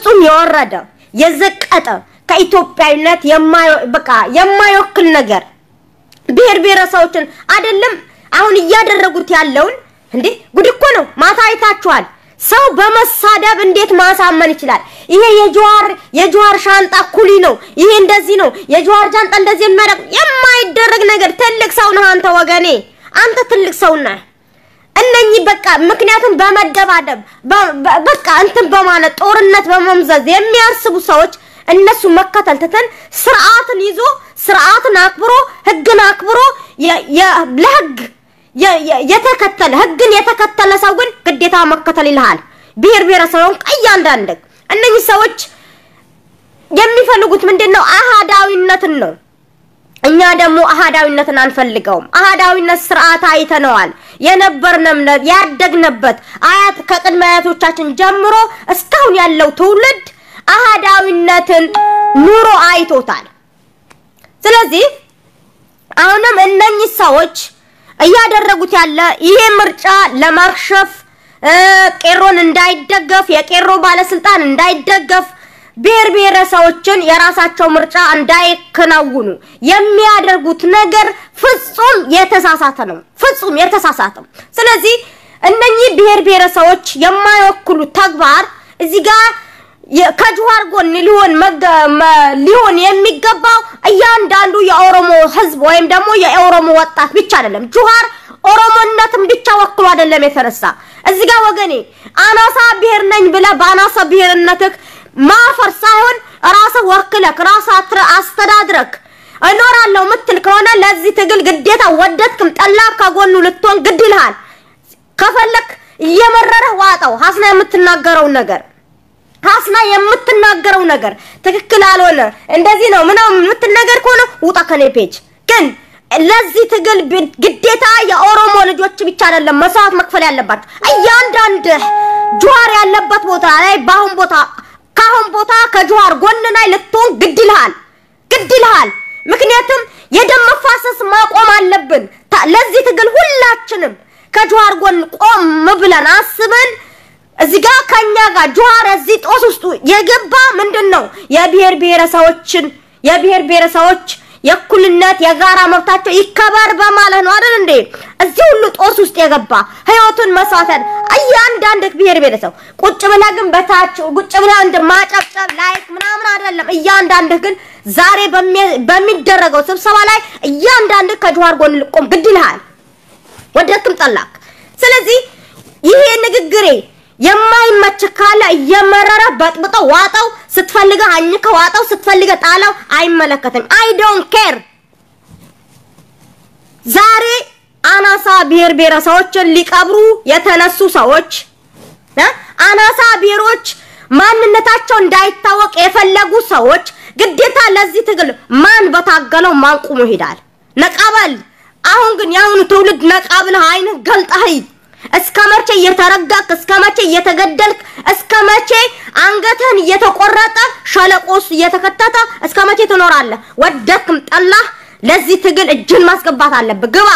ፍጹም የወረደ የዘቀጠ ከኢትዮጵያዊነት የማይወክል ነገር ብሔር ብሔረሰቦችን አይደለም አሁን ያደረጉት ያለውን እንዴ ጉድ እኮ ነው ማታ አይታችኋል ሰው በመሳደብ እንዴት ማሳመን ይችላል ይሄ የጆዋር ሻንጣ ኩሊ ነው ይሄ እንደዚህ ነው የጆዋር ሻንጣ እንደዚህ የማይደረግ ነገር ትልቅ ሰው ነህ አንተ ወገኔ አንተ ትልቅ ሰው ነህ እነኚህ በቃ ምክንያቱም በመደባደብ በቃ እንትን በማለት ጦርነት በመምዘዝ የሚያስቡ ሰዎች እነሱ መከተል ተተን ስርዓትን ይዞ ስርዓትን አክብሮ ህግን አክብሮ ለህግ የተከተለ ህግን የተከተለ ሰው ግን ግዴታ መከተል ይልሃል ብሔር ብሔረሰቡን ቀያንዳንደግ እነኚህ ሰዎች የሚፈልጉት ምንድነው አሃዳዊነትን ነው እኛ ደግሞ አሃዳዊነትን አንፈልገውም አሃዳዊነት ስርዓት አይተነዋል የነበርነምነት ያደግነበት አያት ከቅድመ አያቶቻችን ጀምሮ እስካሁን ያለው ትውልድ አሃዳዊነትን ኑሮ አይቶታል ስለዚህ አሁንም እነኚህ ሰዎች እያደረጉት ያለ ይሄ ምርጫ ለማክሸፍ ቄሮን እንዳይደገፍ የቄሮ ባለስልጣን እንዳይደገፍ ብሔር ብሔረሰቦችን የራሳቸው ምርጫ እንዳይከናውኑ የሚያደርጉት ነገር ፍጹም የተሳሳተ ነው ፍጹም የተሳሳተ ስለዚህ እነኚህ ብሔር ብሔረሰቦች የማይወክሉ ተግባር እዚህ ጋር ከጆዋር ጎን ሊሆን የሚገባው እያንዳንዱ የኦሮሞ ህዝብ ወይም ደግሞ የኦሮሞ ወጣት ብቻ አይደለም ጆዋር ኦሮሞነትን ብቻ ወክሎ አይደለም የተነሳ እዚህ ጋር ወገኔ አናሳ ብሔር ነኝ ብለ ባናሳ ብሔርነትክ ማፈር ሳይሆን ራስ ወክለክ ራስ አስተዳድረክ እኖራለሁ ምትል ከሆነ ለዚህ ትግል ግዴታ ወደድክም ጠላ ከጎኑ ልትሆን ግድ ይልሃል ከፈለክ እየመረረህ ዋጣው ሐስና የምትናገረው ነገር ትክክል አልሆነ እንደዚህ ነው ምንም የምትናገር ከሆነ ውጣ ከኔ ፔጅ ግን ለዚህ ትግል ግዴታ የኦሮሞ ልጆች ብቻ አይደለም መስዋዕት መክፈል ያለባቸው እያንዳንዱ ጆዋር ያለበት ቦታ ላይ ካሁን ቦታ ከጆዋር ጎን ላይ ልትሆን ግድ ይልሃል ምክንያቱም የደም መፋሰስ ማቆም አለብን ለዚህ ትግል ሁላችንም ከጆዋር ጎን ቆም ብለን አስበን እዚህ ጋር ከኛ ጋር ጆዋር እዚህ ጦስ ውስጥ የገባ ምንድነው የብሔር ብሔረሰቦች የኩልነት የጋራ መብታቸው ይከበር በማለት ነው አይደል እንዴ እዚህ ሁሉ ጦስ ውስጥ የገባ ህይወቱን መስዋዕት እያንዳንዱ ብሔር ብሔረሰብ ቁጭ ብላ ግን በታች ቁጭ ብላ እንደማጨብጨብ ላይክ ምናምን አይደለም እያንዳንዱ ግን ዛሬ በሚደረገው ስብሰባ ላይ እያንዳንዱ ከጆዋር ጎን ልቆም ግድ ይልሃል ወደትም ጠላክ ስለዚህ ይሄ ንግግሬ የማይመች ካለ የመረረ በጥብጦ ዋጣው ስትፈልገ አኝከ ዋጣው ስትፈልገ ጣላው አይመለከተም I don't care ዛሬ አናሳ ብሔር ብሔረሰቦችን ሊቀብሩ የተነሱ ሰዎች አናሳ ብሔሮች ማንነታቸው እንዳይታወቅ የፈለጉ ሰዎች ግዴታ ለዚህ ትግል ማን በታገለው ማን ቆሞ ይሄዳል ነቃበል አሁን ግን ያሁኑ ትውልድ ነቃብለ አይነ ገልጣይ እስከመቼ እየተረጋክ እስከመቼ እየተገደልክ እስከመቼ አንገተን እየተቆረጠ ሸለቆስ እየተከተተ እስከመቼ ትኖራለህ ወደክም ጠላህ ለዚህ ትግል እጅን ማስገባት አለብህ ግባ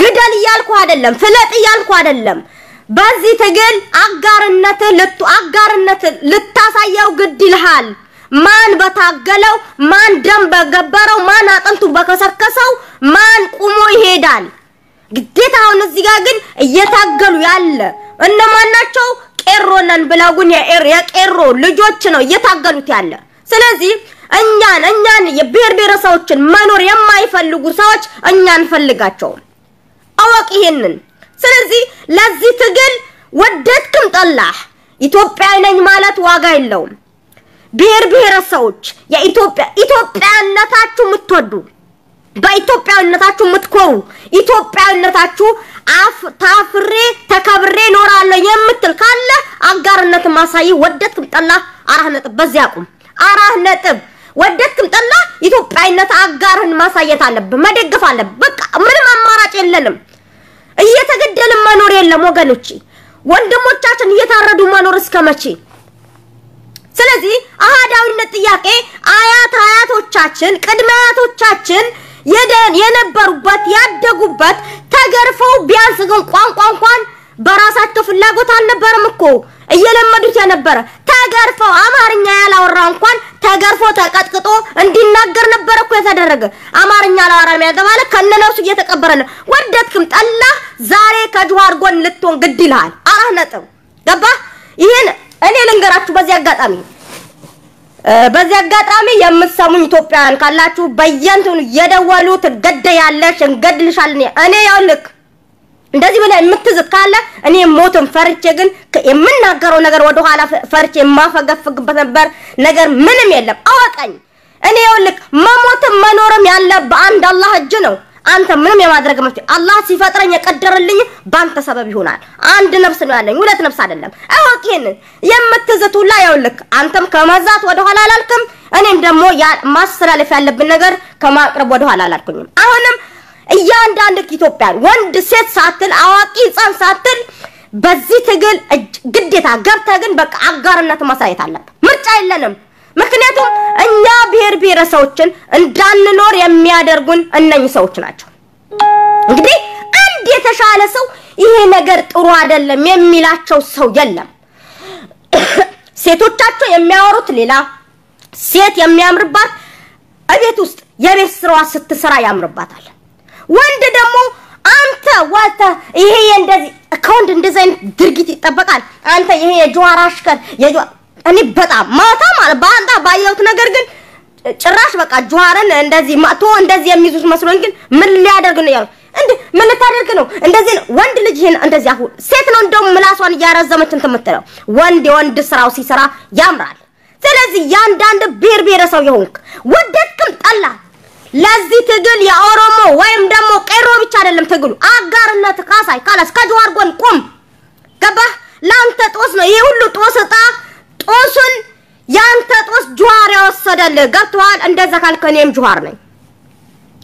ግደል ይያልኩ አይደለም ፍለጥ ይያልኩ አይደለም በዚህ ትግል አጋርነት ልታሳየው ግድ ይልሃል ማን በታገለው ማን ደም በገበረው ማን አጥንቱ በከሰከሰው ማን ቆሞ ይሄዳል ግዴታ አሁን እዚህ ጋር ግን እየታገሉ ያለ እነማን ናቸው ቄሮነን ብላጉን የቄሮ ልጆች ነው እየታገሉት ያለ ስለዚህ እኛን የብሔር ብሔረሰቦችን መኖር የማይፈልጉ ሰዎች እኛን ፈልጋቸው አወቅ ይሄንን ስለዚህ ለዚህ ትግል ወደድክም ጠላህ ኢትዮጵያዊ ነኝ ማለት ዋጋ የለውም ብሔር ብሔረሰቦች ኢትዮጵያነታችሁ ምትወዱ በኢትዮጵያነታችሁ ምትኮሩ ኢትዮጵያነታችሁ ታፍሬ ተከብሬ ኖራለሁ የምትል ካለ አጋርነት ማሳይ ወደድክም ጠላህ አራህ ነጥብ በዚያ ያቁም አራህ ነጥብ ወደድክም ጠላህ ኢትዮጵያነት አጋርን ማሳየት አለብህ መደገፍ አለብህ በቃ ምንም አማራጭ የለንም እየተገደልን መኖር የለም ወገኖቼ ወንድሞቻችን እየታረዱ መኖር እስከመቼ ስለዚህ አሃዳዊነት ጥያቄ አያቶቻችን ቅድመ አያቶቻችን የነበሩበት ያደጉበት ተገርፈው ቢያንስ ግን ቋንቋ እንኳን በራሳቸው ፍላጎት አልነበረም እኮ እየለመዱት የነበረ ተገርፈው አማርኛ ያላወራ እንኳን ተገርፎ ተቀጥቅጦ እንዲናገር ነበር እኮ የተደረገ አማርኛ አላወራም ያተባለ ከነነሱ እየተቀበረ ነው ወደድክም ጠላ ዛሬ ከጁሃር ጎን ልትሆን ግድ ይላል አራህ ነጥብ ገባ ይሄን እኔ ልንገራችሁ በዚህ አጋጣሚ የምትሰሙኝ ኢትዮጵያውያን ካላችሁ በየንቱን የደወሉት ገደያለሽ እንገድልሻለን እኔ ያውልክ እንደዚህ በላይ የምትዝት ካለ እኔ ሞትም ፈርቼ ግን የምናገረው ነገር ወደ ኋላ ፈርቼ የማፈገፍግበት ነበር ነገር ምንም የለም አወቀኝ እኔ ያውልክ መሞትም መኖርም ያለ በአንድ አላህ እጅ ነው አንተ ምንም የማድረግ መፍት አላህ ሲፈጥረኝ የቀደረልኝ ባንተ ሰበብ ይሆናል አንድ ነፍስ ነው ያለኝ ሁለት ነፍስ አይደለም አወቄን የምትዝቱላ ያውልክ አንተም ከመዛት ወደ ኋላ አላልክም እኔም ደግሞ ማስተላለፍ ያለብን ነገር ከማቅረብ ወደ ኋላ አላልኩኝም አሁንም እያንዳንዱ ኢትዮጵያን ወንድ ሴት ሳትል አዋቂ ጻን ሳትል በዚህ ትግል ግዴታ ገብተህ ግን በቃ አጋርነት ማሳየት አለበት ምርጫ የለንም ምክንያቱም እኛ ብሔረሰቦችን እንዳንኖር የሚያደርጉን እነኚህ ሰዎች ናቸው እንግዲህ አንድ የተሻለ ሰው ይሄ ነገር ጥሩ አይደለም የሚላቸው ሰው የለም ሴቶቻቸው የሚያወሩት ሌላ ሴት የሚያምርባት እቤት ውስጥ የቤት ስራዋ ስትሰራ ያምርባታል ወንድ ደግሞ አንተ ወጣ ይሄ እንደዚህ አካውንት እንደዚህ ድርጊት ይጠበቃል አንተ ይሄ የጁሃር አሽከር እኔ በጣም ማታ ማለት ባንዳ ባየሁት ነገር ግን ጭራሽ በቃ ጁሃርን እንደዚህ ማቶ እንደዚህ የሚይዙት መስሎኝ ግን ምን ሊያደርግ ነው ያለው እንዴ ምን ልታደርግ ነው እንደዚህ ወንድ ልጅ ይሄን እንደዚህ አሁን ሴት ነው እንደውም ምላሷን ያረዘመች እንትምትለው ወንድ ስራው ሲሰራ ያምራል ስለዚህ ያንዳንድ ብሔረሰብ ይሆንክ ወደድክም ጠላ ለዚህ ትግል የኦሮሞ ወይም ደግሞ ቀሮ ብቻ አይደለም ትግሉ አጋርነት ካሳይ ካላስ ከጁሃር ጎን ቁም ገባ ላንተ ጦስ ነው ይሄ ሁሉ ጦስጣ ጦስን ያንተ ጦስ ጁሃር ያወሰደል ገብቷል እንደዛ ካልከኔም ጁሃር ነኝ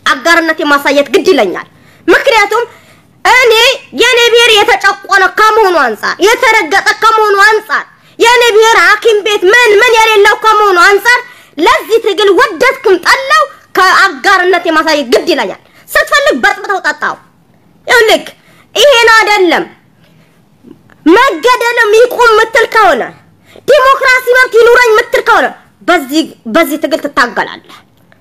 አጋርነት የማሳየት ግድ ይለኛል ምክንያቱም እኔ የኔ ብሔር የተጨቆነ ከመሆኑ አንፃር የተረገጠ ከመሆኑ አንፃር የኔ ብሔር ሐኪም ቤት ምን የሌለው ከመሆኑ አንፃር ለዚህ ትግል ወደድክም ጠላው ከአጋርነት የማሳየት ግድ ይለኛል ስትፈልግ በጥብጠው ጠጣው ይልክ ይሄን አይደለም መገደልም ይቆም ምትል ከሆነ ዲሞክራሲ መብት ይኑረኝ ምትል ከሆነ በዚህ ትግል ትታገላለህ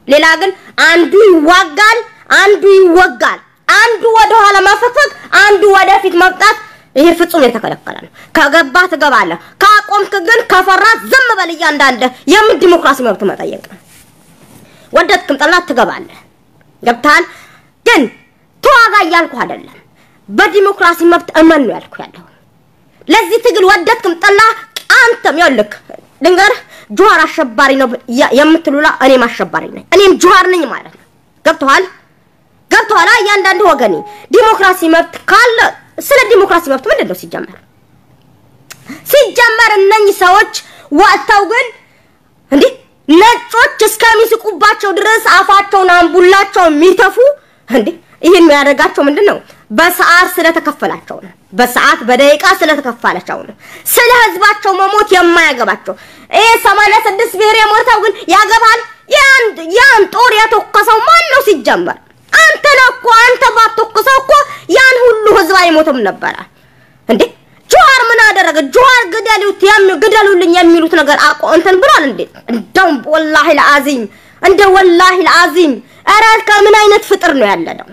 ሌላ ግን አንዱ ይዋጋል አንዱ ይወጋል አንዱ ወደ ኋላ ማፈፈግ አንዱ ወደፊት መብጣት ይሄ ፍጹም የተከለከለ ነው ከገባ ትገባለህ ካቆምክ ግን ከፈራ ዝም በል እያንዳንደ የምን ዲሞክራሲ መብት መጠየቅ ወደድክም ጠላት ትገባለህ ገብታል ግን ተዋጋ ያልኩ አይደለም በዲሞክራሲ መብት እመን ነው ያልኩ ያለው ለዚህ ትግል ወደድክም ጠላ አንተም ያልክ ድንገር ጁሃር አሸባሪ ነው የምትሉላ እኔም አሸባሪ ነኝ እኔም ጁሃር ነኝ ማለት ነው ገብቷል ያንዳንዱ ወገኔ ዲሞክራሲ መብት ካለ ስለ ዲሞክራሲ መብት ምንድነው ሲጀመር እነኚህ ሰዎች ወጣው ግን እንዴ ነጮች እስከሚስቁባቸው ድረስ አፋቸውን አንቡላቸው የሚተፉ እንዴ ይሄን የሚያደርጋቸው ምንድነው በሰዓት ስለተከፈላቸው ነው በሰዓት በደቂቃ ስለተከፈላቸው ነው ስለ ህዝባቸው መሞት የማያገባቸው 86 ብሔር የሞተው ግን ያገባል ያን ጦር ያተከሰው ማን ነው ሲጀመር አንተ ነውኮ አንተ ባትተከሰው እኮ ያን ሁሉ ህዝብ አይሞትም ነበር እንዴ ጁሃር ምን አደረገ ጁሃር ግደሉልኝ የሚሉት ነገር እንትን ብሏል እንዴ እንደው ወላሂ العظيم አረ ከምን አይነት ፍጥር ነው ያለነው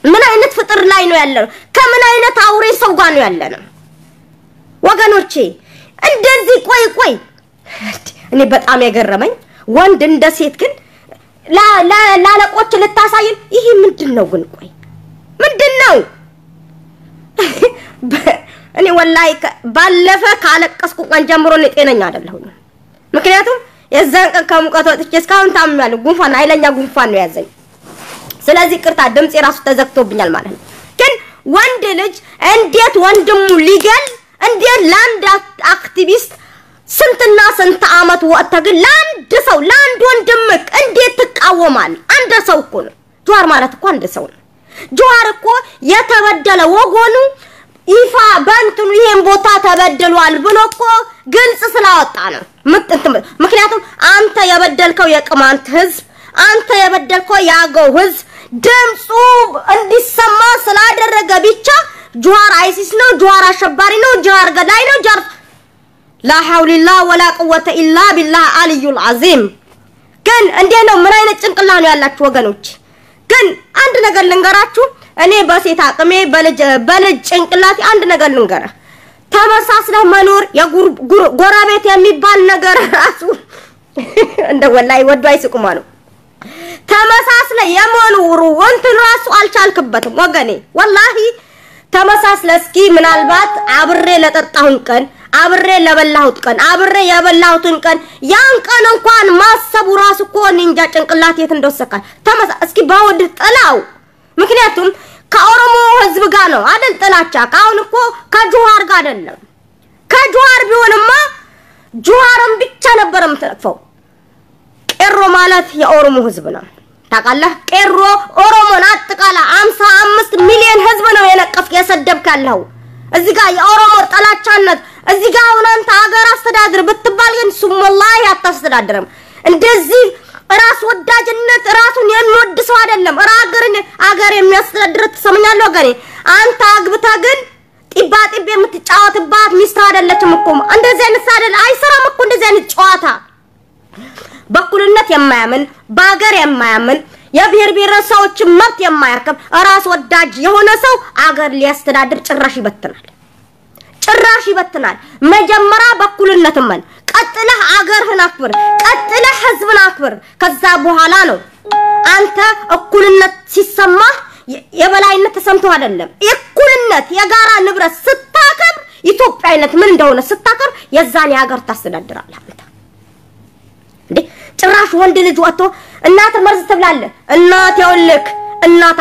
ምን አይነት ፍጥር ላይ ነው ያለነው ከምን አይነት አውሬ ሰው ጋር ነው ያለነው ወገኖቼ እንደዚህ ቆይ እኔ በጣም ያገረመኝ ወንድ እንደ ሴት ግን ላለቆች ልታሳይን ይሄ ምንድነው ግን ቆይ ምንድነው እኔ ወላሂ ባለፈ ካለቀስኩ ቀን ጀምሮ ነው ጤነኛ አይደለሁም ምክንያቱም የዛን ቀን ከሙቀት ወጥቼ እስካሁን ታምኛለሁ ጉንፋን ኃይለኛ ጉንፋን ነው ያዘኝ ስለዚህ ቅርታ ድምጽ የራሱ ተዘግቶብኛል ማለት ነው ግን ወንድ ልጅ እንዴት ወንድሙ ሊገል እንዴት ላንድ አክቲቪስት ስንትና ስንት አመት ወጣ ግን ላንድ ሰው ላንድ ወንድምክ እንዴት ተቃወማል አንድ ሰው እኮ ነው ጁሃር ማለት እኮ አንድ ሰው ነው ጁሃር እኮ የተበደለ ወጎኑ ይፋ ባንቱን ይሄን ቦታ ተበደሏል ብሎ እኮ ግልጽ ስላወጣ ነው ምክንያቱም አንተ የበደልከው የቅማንት ህዝብ አንተ የበደልከው ያገው ህዝብ ድምጹ እንዲሰማ ስላደረገ ብቻ ጁሃር አይሲስ ነው ጁሃር አሸባሪ ነው ጁሃር ገዳይ ነው لا حول الله ولا قوة إلا بالله العلي العظيم كن عندنا من أين ጭንቅላት ነው ያላችሁ ወገኖች ግን አንድ ነገር ልንገራችሁ እኔ በሴት አቅሜ በልጅ ጭንቅላት አንድ ነገር ልንገራ ተመሳስለ መኖር የጎራቤት የሚባል ነገር ራሱ እንደ ወላይ ወዳይ ስቁማ ነው ተመሳስለ የመኖሩ እንትን ራሱ አልቻልክበትም ወገኔ ወላሂ ተመሳስለ እስኪ ምናልባት አብሬ ለጠጣሁን ቀን አብሬ ለበላሁት ቀን አብሬ የበላሁትን ቀን ያን ቀን እንኳን ማሰቡ ራሱ እኮ እንጃ ጭንቅላት የት እንደወሰካል እስኪ ባወድ ጥላው ምክንያቱም ከኦሮሞ ህዝብ ጋር ነው አይደል ጥላቻ ካሁን እኮ ከጆሃር ጋር አይደለም ከጆሃር ቢሆንማ ጆሃርን ብቻ ነበር የምትነፈው ቄሮ ማለት የኦሮሞ ህዝብ ነው ታውቃለህ ቄሮ ኦሮሞን አጥቃላ 55 ሚሊዮን ህዝብ ነው የነቀፍ ያሰደብካለው እዚህ ጋር የኦሮሞ ጥላቻነት እዚህ ጋር አሁንንተ ሀገር አስተዳድር ብትባል ግን ሱመላህ አታስተዳድርም እንደዚህ ራስ ወዳጅነት ራሱን የሚወድ ሰው አይደለም ሀገር የሚያስተዳድር ተሰምኛለሁ ገሬ አንተ አግብታ ግን ጢባጢብ የምትጫወትባት ሚስት አይደለችም እኮ እንደዚህ አይነት አይደል አይሰራም እኮ እንደዚህ አይነት ጨዋታ በኩልነት የማያምን ባገር የማያምን የብሔር ብሔረሰቦች መብት የማያከብ ራስ ወዳጅ የሆነ ሰው አገር ሊያስተዳድር ጭራሽ ይበትናል መጀመሪያ በኩልነት ማን ቀጥለህ አገርህን አክብር ቀጥለህ ህዝብን አክብር ከዛ በኋላ ነው አንተ እኩልነት ሲሰማ የበላይነት ተሰምቶ አይደለም እኩልነት የጋራ ንብረት ስታከብር ኢትዮጵያዊነት ምን እንደሆነ ስታከብር የዛን ያገር ታስተዳድራለህ አንተ እንዴ ጭራሽ ወንድ ልጅ ወጥቶ እናት መርዝ ትብላለህ እናት ያውልክ እናት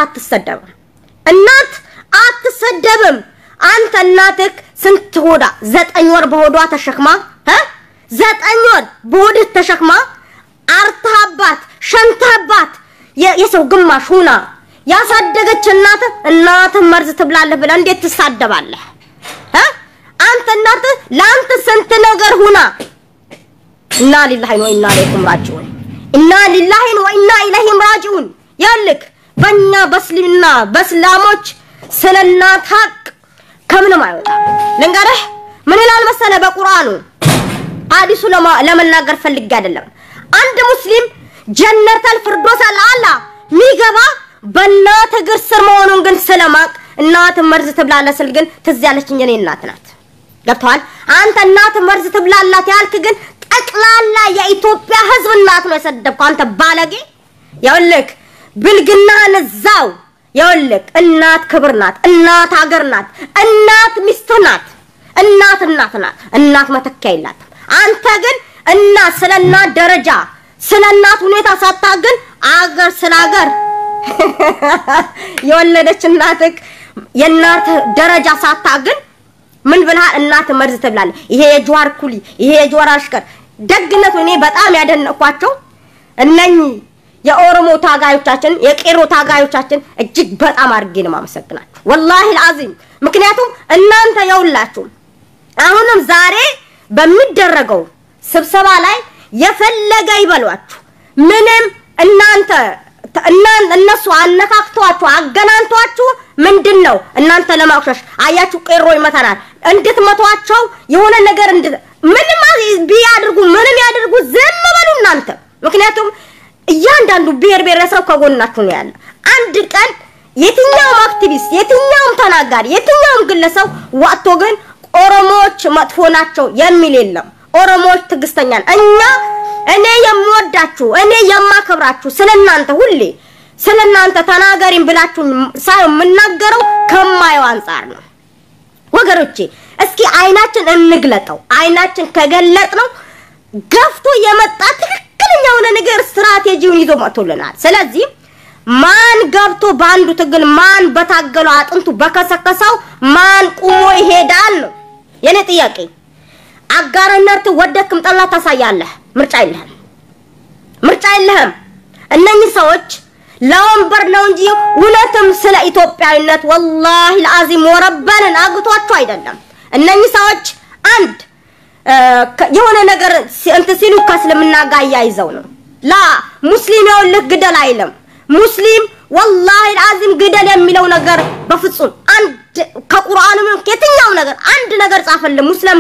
አትሰደብም አንተ እናትክ ስንት ሆዳ 9 ወር በሆዷ ተሸክማ 9 ወር በሆድህ ተሸክማ አርታባት ሸንታባት የሰው ግማሽ ሆና ያሳደገች እናት መርዝ ትብላለህ ብለ እንዴት ትሳደባለህ አንተ እናት ላንተ ስንት ነገር ሆና ኢና ሊላሂ ወኢና ኢለይሂ ራጂዑን ያልክ በእኛ በስልምና በእስላሞች ስለናት ሀቅ ከምንም አይወጣ ለንጋረህ ምን ይላል መሰለ በቁርአኑ ሐዲሱ ለመናገር ፈልግ አይደለም አንድ ሙስሊም ጀነተል ፍርዶስ አላላ ሚገባ በእናት እግር ስር መሆኑን ግን ስለማቅ እናት መርዝ ትብላለህ ስል ግን ትዝ ያለችኝ የኔ እናት ናት ገብቷል አንተ እናት መርዝ ትብላላት ያልክ ግን ጠቅላላ የኢትዮጵያ ህዝብ እናት ነው የሰደብከው አንተ ባለጌ ያውልክ ብልግናህን እዛው ያውልክ እናት ክብር ናት እናት ሀገር ናት እናት ሚስት ናት እናት ናት እናት መተኪያ የላትም አንተ ግን እናት ስለናት ደረጃ ስለናት ሁኔታ ሳታግን አገር ስላገር የወለደች እናትክ የናት ደረጃ ሳታግን ምን ብለህ እናት መርዝ ትብላለህ ይሄ የጆሃር ኩሊ ይሄ የጆሃር አሽከር ደግነቱ እኔ በጣም ያደነኳቸው እነኚህ የኦሮሞ ታጋዮቻችን የቄሮ ታጋዮቻችን እጅግ በጣም አርጌ ነው ማመሰግናችሁ ወላሂ العظيم ምክንያቱም እናንተ ያውላችሁ አሁንም ዛሬ በሚደረገው ስብሰባ ላይ የፈለገ ይበሏችሁ ምንም እነሱ አነካክቷችሁ አገናንቷችሁ ምንድነው እናንተ ለማውሸሽ አያችሁ ቄሮ ይመታናል እንድትመቷቸው የሆነ ነገር ምንም ቢያድርጉ ምንም ያድርጉ ዝም በሉ እናንተ ምክንያቱም እያንዳንዱ ብሔረሰብ ከጎናችሁ ነው ያለ አንድ ቀን የትኛውም አክቲቪስት የትኛውም ተናጋሪ የትኛውም ግለሰብ ወጥቶ ግን ኦሮሞዎች መጥፎ ናቸው የሚል የለም ኦሮሞዎች ትግስተኛል እኔ የምወዳችሁ እኔ የማከብራችሁ ስለናንተ ሁሌ ስለናንተ ተናገሪን ብላችሁ ሳይሆን ምናገረው ከማየው አንፃር ነው ወገሮቼ እስኪ አይናችን እንግለጠው አይናችን ከገለጥነው ገፍቶ የመጣ ትክክለኛው ነገር ስትራቴጂውን ይዞ መጥቶልናል ስለዚህ ማን ገብቶ ባንዱ ትግል ማን በታገለው አጥንቱ በከሰከሰው ማን ቆሞ ይሄዳል ነው የኔ ጥያቄ አጋርነት ወደክም ጠላ ታሳያለህ ምርጫ የለህም እነኚህ ሰዎች ለወንበር ነው እንጂ ሁለቱም ስለ ኢትዮጵያዊነት والله العظيم ወረበልን አግቷቸው አይደለም እነኚህ ሰዎች አንድ የሆነ ነገር እንት ሲሉ ከስልምና ጋር ያይዘው ነው ላ ሙስሊም ይወልክ ግደል አይለም ሙስሊም والله العظيم ግደል የሚለው ነገር በፍጹም አንድ ከቁርአንም የትኛው ነገር አንድ ነገር ጻፈልን ሙስሊም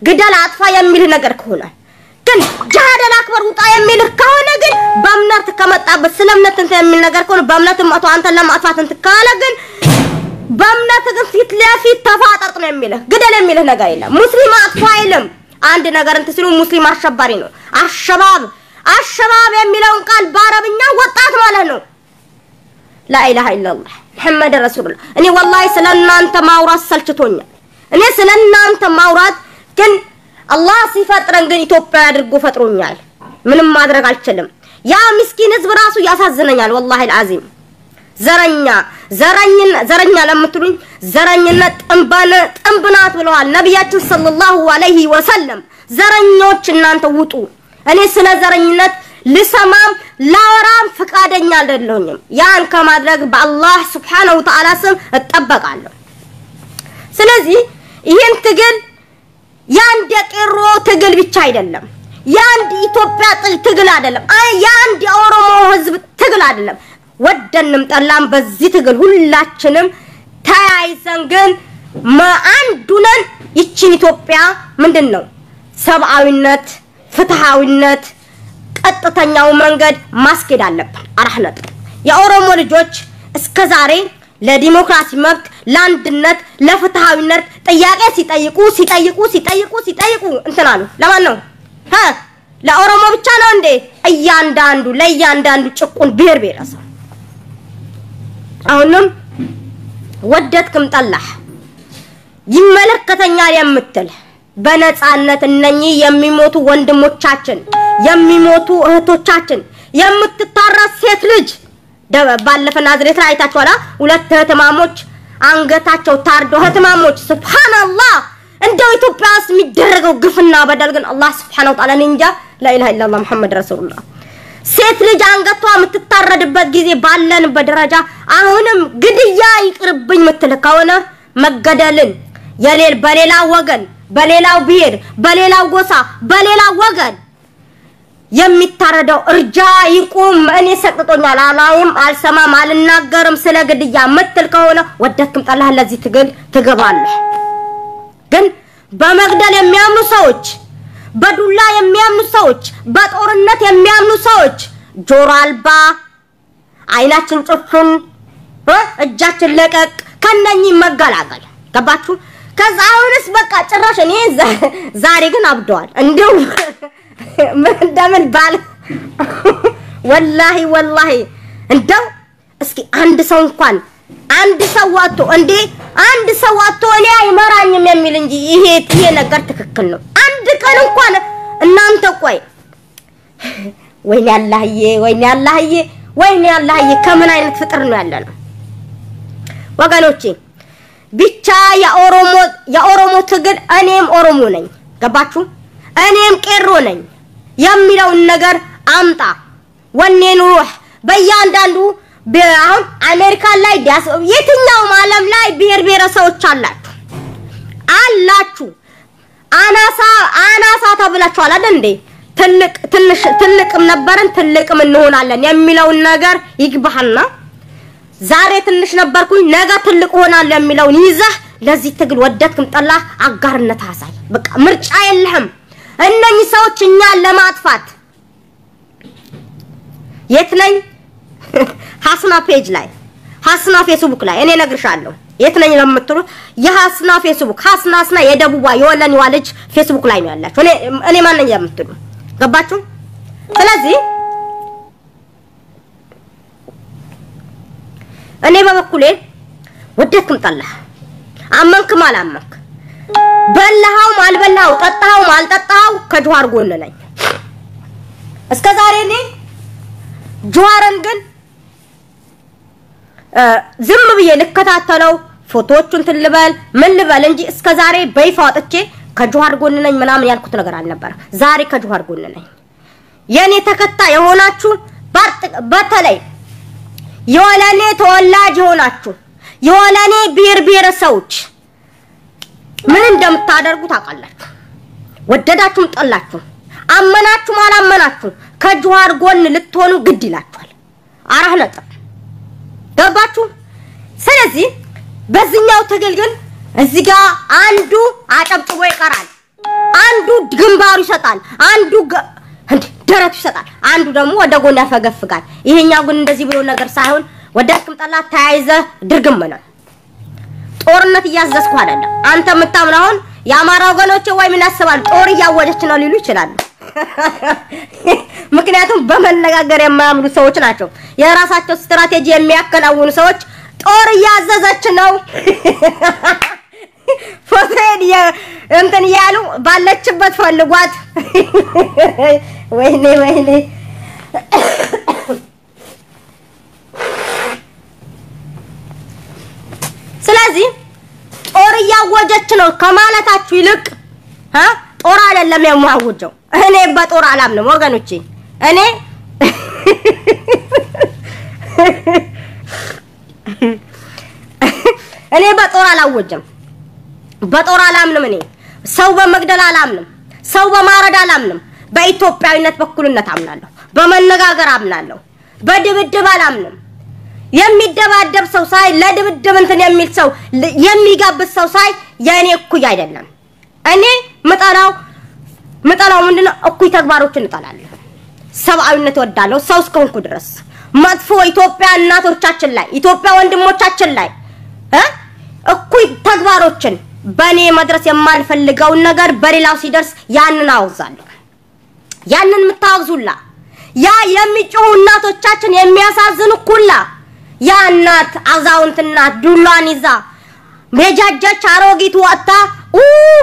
ግደል አጥፋ የሚል ነገር ከሆነ ግን ጃሃደል አክበር ውጣ የሚል ከሆነ ግን በእምነት ከመጣበት ስለምነት እንተ የሚል ነገር ከሆነ በእምነት ማጥፋት አንተ ለማጥፋት እንት ካለ ግን በእምነት ግን ፊት ለፊት ተፋጠጥ ነው የሚል ግደል የሚል ነገር የለም ሙስሊም አጥፋ አይልም አንድ ነገር እንት ሲሉ ሙስሊም አሸባሪ ነው አሸባብ የሚለውን ቃል በአረብኛ ወጣት ማለት ነው لا اله الا الله محمد رسول الله እኔ والله ስለናንተ ማውራት ሰልችቶኛል እኔ ስለናንተ ማውራት ግን አላህ ሲፈጥረን ግን ኢትዮጵያ አድርጎ ፈጥሮኛል ምንም ማድረግ አልችልም ያ ምስኪን ህዝብ ራሱ ያሳዝነኛል والله العظيم ዘረኛ ለምትሉኝ ዘረኝነት ጥንብናት ብለዋል ነብያችን ሰለላሁ ዐለይሂ ወሰለም ዘረኞች እናንተ ውጡ እኔ ስለ ዘረኝነት لسمام لاورام فقادኛ አይደለሁኝም ያን ከማድረግ በአላህ Subhanahu Wa Ta'ala ስም እጠበቃለሁ ስለዚህ ይሄን ትግል ያንድ የቄሮ ትግል ብቻ አይደለም ያንድ ኢትዮጵያ ትግል አይደለም ያንድ ኦሮሞ ህዝብ ትግል አይደለም ወደንም ጠላም በዚህ ትግል ሁላችንም ተያይዘን ግን አንዱነን ይቺን ኢትዮጵያ ምንድነው ሰብአዊነት ፍትሃዊነት ቀጥተኛው መንገድ ማስኬድ አለብን አራህነት የኦሮሞ ልጆች እስከዛሬ ለዲሞክራሲ መብት ለአንድነት ለፍትሃዊነት ጥያቄ ሲጠይቁ እንትናሉ ለማን ነው ለኦሮሞ ብቻ ነው እንዴ ለያንዳንዱ ጭቁን ብሔረሰብ አሁንም ወደድክም ጠላህ ይመለከተኛል የምትል በነጻነት እነኚህ የሚሞቱ ወንድሞቻችን የሚሞቱ እህቶቻችን የምትታረስ ሴት ልጅ ባለፈ ናዝሬት ላይ አይታችኋላ ሁለት እህትማሞች አንገታቸው ታርዶ እህትማሞች ሱብሃንአላህ እንደው ኢትዮጵያስ የሚደረገው ግፍና በደል ግን አላህ Subhanahu Wa Ta'ala እንጃ لا اله الا الله محمد رسول الله ሴት ልጅ አንገቷ የምትታረድበት ጊዜ ባለንበት ደረጃ አሁንም ግድያ ይቅርብኝ ምትልካውና መገደልን የሌል በሌላ ወገን በሌላው ብሔር በሌላው ጎሳ በሌላው ወገን የሚታረደው እርጃ ይቁም እኔ ሰጥቶኛል አላውም አልሰማም አልናገርም ስለ ግድያ ምትል ከሆነ ወደክም ጠላህ ለዚህ ትግል ትገባለህ ግን በመግደል የሚያምኑ ሰዎች በዱላ የሚያምኑ ሰዎች በጦርነት የሚያምኑ ሰዎች ጆሮ አልባ አይናችን ጭፍን እጃችን ለቀቅ ከነኚ መገላገል ገባችሁ ከዛውንስ በቃ ጭራሽ እኔ ዛሬ ግን አብደዋል እንደው እንደምን ባል والله እንደው እስኪ አንድ ሰው እንኳን አንድ ሰው ወጥቶ እንዴ አንድ ሰው ወጥቶ እኔ አይመራኝም የሚል እንጂ ይሄ ነገር ትክክል ነው አንድ ቀን እንኳን እናንተ ቆይ ወይኔ አላህዬ ከምን አይነት ፍጥር ነው ያለነው ወገኖቼ ብቻ የኦሮሞ ትግል እኔም ኦሮሞ ነኝ ገባችሁ እኔም ቄሮ ነኝ የሚለው ነገር አምጣ ወኔን ሩህ በእያንዳንዱ አሁን አሜሪካ ላይ የትኛው ዓለም ላይ ብሔረሰቦች አላችሁ አናሳ ተብላችኋል አይደል እንዴ ትልቅም ነበርን ትልቅም እንሆናለን የሚለው ነገር ይግባህና ዛሬ ትንሽ ነበርኩኝ ነገ ትልቅ ሆናለሁ የሚለውን ይዘህ ለዚህ ትግል ወደድክም ጠላህ አጋርነት አሳይ በቃ ምርጫ የለህም እነኚህ ሰዎች እኛን ለማጥፋት የት ነኝ ሐስና ፔጅ ላይ ሐስና ፌስቡክ ላይ እኔ ነግርሻለሁ የት ነኝ ለምትሉ የሐስና ፌስቡክ ሐስናስና የደቡባ የወለኒዋ ልጅ ፌስቡክ ላይ ነው ያላችሁ እኔ ማን ነኝ ለምትሉ ገባችሁ ስለዚህ እኔ በበኩሌ ወደድክም ጠላህ አመንክም አላመንክ በላሃው አልበላው ጠጣው አልጠጣው ከጆሃር ጎን ነኝ እስከዛሬ እኔ ጆሃርን ግን ዝም ብዬ ልከታተለው ፎቶዎቹን ትልበል ምን ልበል እንጂ እስከዛሬ በይፋ ወጥቼ ከጆሃር ጎን ነኝ ምናምን ያልኩት ነገር አልነበረ ዛሬ ከጆሃር ጎን ነኝ የኔ ተከታይ የሆናችሁ በተለይ የወለኔ ተወላጅ ሆናችሁ የወለኔ ብሔረሰቦች ምን እንደምታደርጉ ታውቃላችሁ ወደዳችሁም ጠላችሁ አመናችሁም አላመናችሁ ከጆሃር ጎን ልትሆኑ ግድ ይላችኋል አራህ ነጥብ ገባችሁ ስለዚህ በዚህኛው ትግል ግን እዚህ ጋር አንዱ አጨብጭቦ ይቀራል አንዱ ግንባሩ ይሰጣል አንዱ ደረቱ ይሰጣል አንዱ ደግሞ ወደ ጎን ያፈገፍጋል ይሄኛው ግን እንደዚህ ብሎ ነገር ሳይሆን ወደክም ጠላት ተያይዘ ድርግም ነው ጦርነት ያዘዝኩ አይደለም አንተ መጣምናውን ያማራ ወገኖች ወይ ምን ያስባል ጦር ያወጀች ነው ሊሉ ይችላል ምክንያቱም በመነጋገር የማያምሩ ሰዎች ናቸው የራሳቸው ስትራቴጂ የሚያከናውኑ ሰዎች ጦር ያዘዘች ነው ፎቴን እንትን ያሉ ባለችበት ፈልጓት ወይኔ ስለዚህ ጦር ያወጀች ነው ከማለታችሁ ይልቅ ጦር አይደለም የማወጀው እኔ በጦር አላምንም ወገኖቼ እኔ በጦር አላወጀም በጦር አላምንም እኔ ሰው በመግደል አላምንም ሰው በማረድ አላምንም በኢትዮጵያዊነት በኩልነት አምናለሁ በመነጋገር አምናለሁ በድብድብ አላምንም የሚደባደብ ሰው ሳይ ለድብድብ እንትን የሚል ሰው የሚጋብዝ ሰው ሳይ የኔ እኩይ አይደለም እኔ መጣላው ምንድነው እኩይ ተግባሮችን እንጣላለሁ ሰብአዊነት ወዳለው ሰው እስከሆንኩ ድረስ መጥፎ ኢትዮጵያ እናቶቻችን ላይ ኢትዮጵያ ወንድሞቻችን ላይ እኩይ ተግባሮችን በኔ መድረስ የማልፈልገው ነገር በሌላው ሲደርስ ያንን አውዛለሁ ያንን ምታውዙላ ያ የሚጮሁ እናቶቻችን የሚያሳዝኑ ኩላ ያ እናት አዛውንትና ዱላን ይዛ በጃጃች አሮጊት ወጣ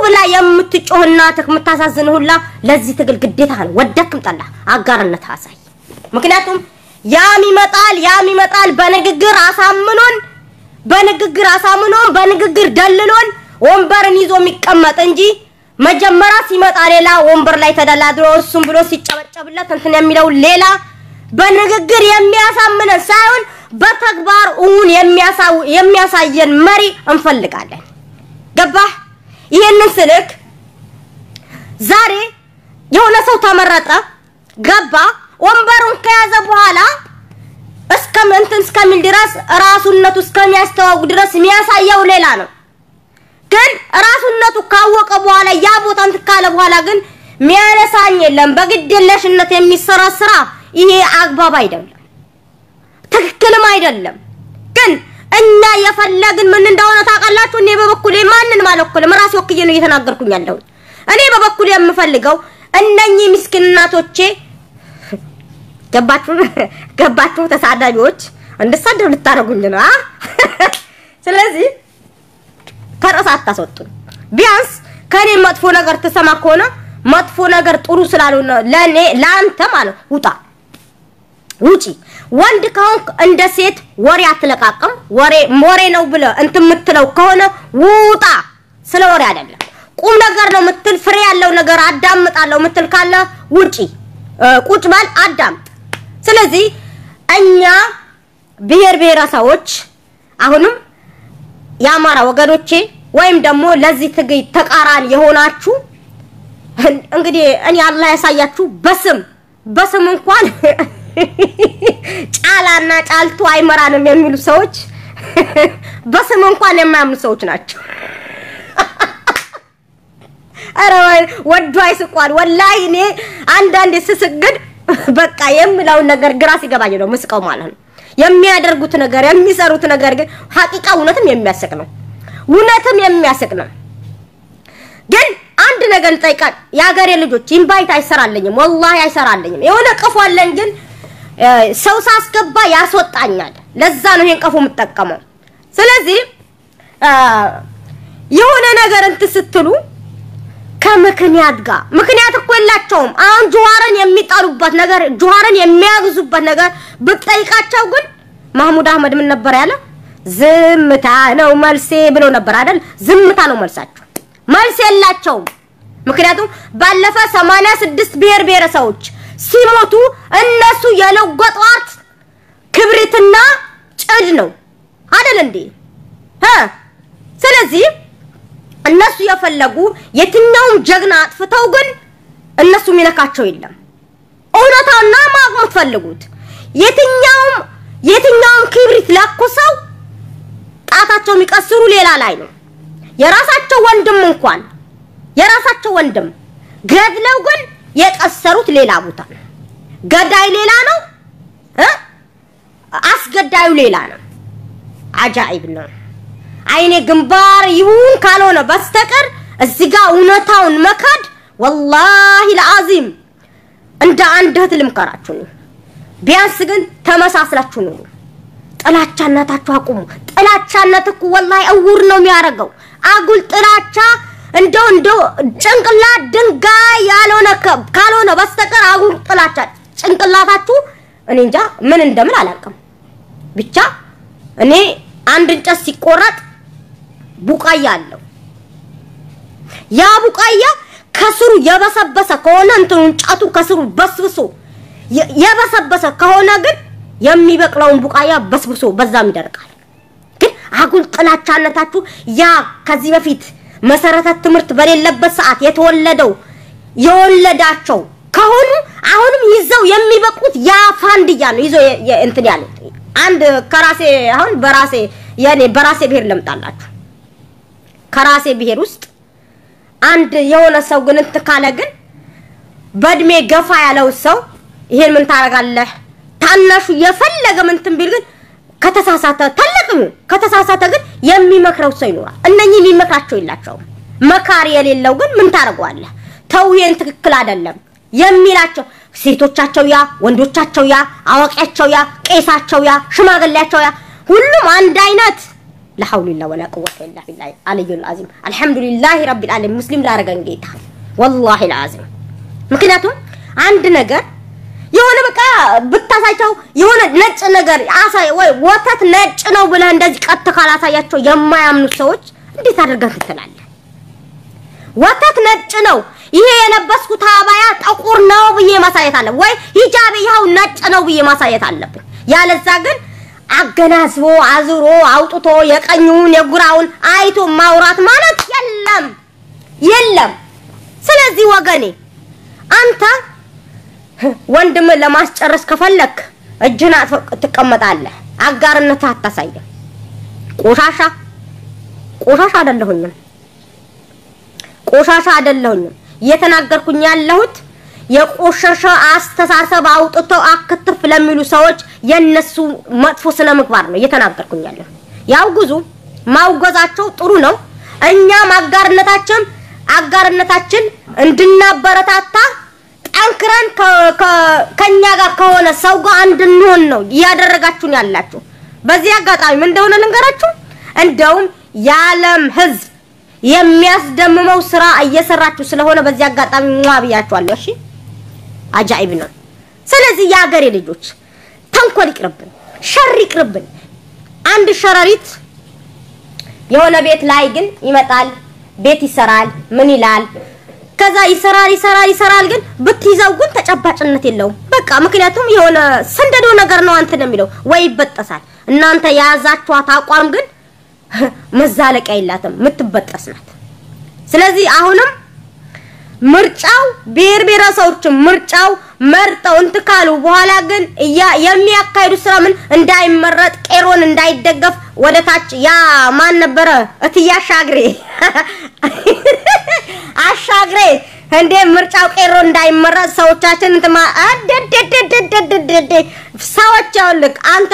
ብላ የምትጮህ እናትክ ምታሳዝኑ ሁላ ለዚህ ትግል ግዴታ ነው ወደክም ጠላ አጋርነት አሳይ ምክንያቱም ያም ይመጣል በንግግር አሳምኖን በንግግር ደልሎን ወንበርን ይዞ የሚቀመጥ እንጂ መጀመሪያ ሲመጣ ሌላ ወንበር ላይ ተደላድሮ እሱም ብሎ ሲጨበጨብለት እንትን የሚለው ሌላ በንግግር የሚያሳምነን ሳይሆን በተግባር የሚያሳየን መሪ እንፈልጋለን ገባህ ይሄንን ስልክ ዛሬ የሆነ ሰው ተመረጠ ገባ ወንበሩን ከያዘ በኋላ እስከሚል ድረስ ራሱነቱ እስከሚያስተዋውቅ ድረስ የሚያሳየው ሌላ ነው ግን ራሱነቱ ካወቀ በኋላ ያ ቦታን ተካለ በኋላ ግን ሚያነሳኝ የለም በግድለሽነት የሚሰራ ስራ ይሄ አግባብ አይደለም ትክክልም አይደለም ግን እኛ የፈለግን ምን እንደሆነ ታውቃላችሁ እኔ በበኩሌ ማንንም አልወክልም ራሴ ወክዬ ነው እየተናገርኩኝ ያለው እኔ በበኩሌ የምፈልገው እነኚህ ምስኪናቶቼ ገባችሁ ተሳዳጆች እንድሳደው ልታረጉኝ ነው ስለዚህ ተረሳታ ሰጡን ቢያንስ ከኔ መጥፎ ነገር ተሰማ ከሆነ መጥፎ ነገር ጥሩ ስላልሆነ ለኔ ላንተ ማለት ውጪ ወንድ ከሆንክ እንደ ሴት ወሬ አትለቃቀም ወሬ ነው ብለ እንትን ምትለው ከሆነ ውጣ ስለ ወሬ አይደለም ቁም ነገር ነው ምትል ፍሬ ያለው ነገር አዳምጣለሁ ምትል ካለ ውጪ ቁጭ ባል አዳምጥ ስለዚህ እኛ ብሔረሰቦች አሁንም ያማራ ወገኖቼ ወይም ደግሞ ለዚህ ትግይ ተቃራኒ የሆናችሁ እንግዲህ እኔ አላህ ያሳያችሁ በስም እንኳን ጫላና ጫልቱ አይመራንም የሚሉ ሰዎች በስም እንኳን የማያምኑ ሰዎች ናቸው አረዋይ ወዱ አይስቋል ወላሂ እኔ አንዳንዴ ስስግድ በቃ የምላው ነገር ግራ ሲገባኝ ነው መስቀው ማለት ነው የሚያደርጉት ነገር የሚሰሩት ነገር ግን ሐቂቃ እውነትም የሚያስቅ ነው ግን አንድ ነገር ጠይቃን ያገሬ ልጆች ኢንቫይት አይሰራልኝም ወላሂ አይሰራልኝም የሆነ ቀፏለን ግን ሰው ሳስገባ ያስወጣኛል ለዛ ነው ይሄን ቀፎ የምጠቀመው ስለዚህ የሆነ ነገር ስትሉ ከምክንያት ጋር ምክንያት እኮ የላቸውም አሁን ጁዋርን የሚጣሉበት ነገር ጁዋርን የሚያግዙበት ነገር ብትጠይቃቸው ግን ማህሙድ አህመድ ምን ነበር ያለ ዝምታ ነው መልሴ ብሎ ነበር አይደል ዝምታ ነው መልሳቸው መልስ የላቸውም ምክንያቱም ባለፈ 86 ብሔረሰቦች ሲሞቱ እነሱ የለጓጧት ክብሪትና ጭድ ነው አይደል እንዴ ስለዚህ እነሱ የፈለጉ የትኛውም ጀግና አጥፍተው ግን እነሱ ሚነካቸው የለም ኦናታና ማግሞት ፈልጉት የትኛውም ክብሪት ላኮሰው ጣታ ራሳቸው የሚቀስሩ ሌላ ላይ ነው የራሳቸው ወንድም እንኳን የራሳቸው ወንድም ገድለው ግን የቀሰሩት ሌላ ቦታ ነው ገዳይ ሌላ ነው አስገዳዩ ሌላ ነው አጃኢብ ነው አይኔ ግንባር ይሁን ካልሆነ በስተቀር እዚህ ጋር እውነታውን መካድ والله العظيم እንደ አንድ እህት ልምከራችሁ ነው ቢያንስ ግን ተመሳስላችሁ ነው ጥላቻነታችሁ አቁሙ ጥላቻነት እኮ والله እውር ነው የሚያረጋው አጉል ጥላቻ እንደው ጭንቅላት ድንጋይ ያልሆነ ካልሆነ በስተቀር አጉል ጥላቻ ጭንቅላታችሁ እኔ እንጃ ምን እንደምን አላውቅም ብቻ እኔ አንድ እንጨት ሲቆረጥ ቡቃያ አለው ያ ቡቃያ ከስሩ የበሰበሰ ከሆነ እንትን እንጨቱ ከስሩ በስብሶ የበሰበሰ ከሆነ ግን የሚበቅለውን ቡቃያ በስብሶ በዛም ይደርቃል ግን አጉል ጥላቻነታችሁ ያ ከዚህ በፊት መሰረተ ትምህርት በሌለበት ሰዓት የተወለደው የወለዳቸው ከሆኑ አሁንም ይዘው የሚበቁት ያ ፋንድያ ነው ይዘው እንትን ያለው አንድ ከራሴ አሁን በራሴ ያኔ በራሴ ብሄር ለምጣላችሁ ከራሴ ብሄር ውስጥ አንድ የሆነ ሰው ግን እንትካለ ግን በእድሜ ገፋ ያለው ሰው ይሄን ምን ታረጋለህ ታናሹ የፈለገ ምንትን ቢል ግን ከተሳሳተ ተለቅሙ ከተሳሳተ ግን የሚመክረው ሰው ይኖራል እነኚህ ሊመክራቸው ይላቸው መካሪ የሌለው ግን ምን ታረጋለህ ተውየን ትክክል አይደለም የሚላቸው ሴቶቻቸው ያ ወንዶቻቸው ያ አዋቂያቸው ያ ቄሳቸው ያ ሽማግሌያቸው ያ ሁሉም አንድ አይነት لا حول الله ولا قوه الا بالله العلي العظيم الحمد لله رب العالمين مسلم ላረገን ጌታ والله العظيم ምክንያቱም አንድ ነገር የሆነ በቃ ብታሳይቸው የሆነ ነጭ ነገር አሳይ ወይ ወተት ነጭ ነው ብለ እንደዚህ ቀጥ ካላሳያቸው የማያምኑ ሰዎች እንዴት አድርገህ ትላለህ ወተት ነጭ ነው ይሄ የለበስኩት አባያ ጥቁር ነው ብዬ ማሳየት አለ ወይ ሂጃብ ይሄው ነጭ ነው ብዬ ማሳየት አለብኝ ያለዛ ግን አገናዝቦ አዙሮ አውጥቶ የቀኙን የጉራውን አይቶ ማውራት ማለት የለም ስለዚህ ወገኔ አንተ ወንድም ለማስጨረስ ከፈለክ እጅና ተቀመጣለህ አጋርነት አታሳየ ቆሻሻ አይደለሁኝም የተናገርኩኝ ያለሁት የቆሻሻ አስተሳሰብ አውጥቶ አክትፍ ለሚሉ ሰዎች የነሱ መጥፎ ስነ ምግባር ነው የተናገርኩኝ ያለው ያው ጉዙ ማውገዛቸው ጥሩ ነው እኛም አጋርነታችን እንድናበረታታ ጠንክረን ከኛ ጋር ከሆነ ሰው ጋር እንድንሆን ነው ያደረጋችሁን ያላችሁ በዚህ አጋጣሚ ምን እንደሆነ ልንገራችሁ እንደውም ያለም ህዝብ የሚያስደምመው ስራ እየሰራችሁ ስለሆነ በዚህ አጋጣሚ ማብያችኋለሁ እሺ አጃኢብ ነው ስለዚህ ያገሬ ልጆች ተንኮል ይቅርብን ሸር ይቅርብን አንድ ሸረሪት የሆነ ቤት ላይ ግን ይመጣል ቤት ይሰራል ምን ይላል ከዛ ይሰራል ግን ብትይዘው ግን ተጨባጭነት የለውም በቃ ምክንያቱም የሆነ ሰንደዶ ነገር ነው አንተ እንደሚለው ወይ ይበጠሳል እናንተ ያዛችኋት አቋም ግን መዛለቂያ የላትም ምትበጠስናት ስለዚህ አሁንም ምርጫው ብሔረሰቦች ምርጫው መርጠው እንትካሉ በኋላ ግን የሚያካሂዱ ስራ ምን እንዳይመረጥ ቄሮን እንዳይደገፍ ወደታች ያ ማን ነበረ እትያሻግሬ አሻግሬ እንደ ምርጫው ቄሮ እንዳይመረጥ ሰዎቻችን እንትማ አደደደደደደ ሰዎች ያውልክ አንተ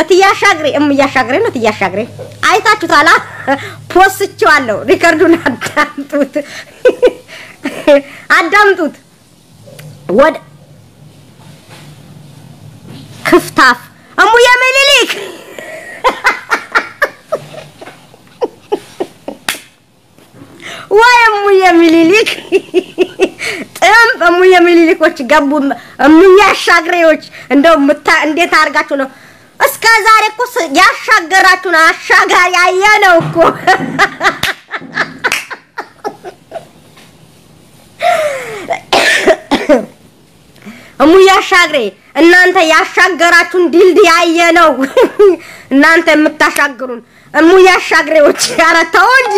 እትያሻግሬ እምያሻግሬ ነው እትያሻግሬ አይታችሁታላ ፖስችዋለሁ ሪከርዱን አዳምጡት ወደ ክፍታፍ እሙዬ ምኒልክ ወይ እሙዬ ምኒልክ ጥም እሙዬ ምኒልኮች ገቡ እሙዬ አሻግሬዎች እንደው እንዴት አርጋችሁ ነው እስከ ዛሬ እኮ ያሻገራችሁና አሻጋሪ ያየነው እኮ እሙዬ አሻግሬ እናንተ ያሻገራችሁን ድልድይ ያየነው እናንተ የምታሻግሩን እሙዬ አሻግሬዎች ያረታው እንጂ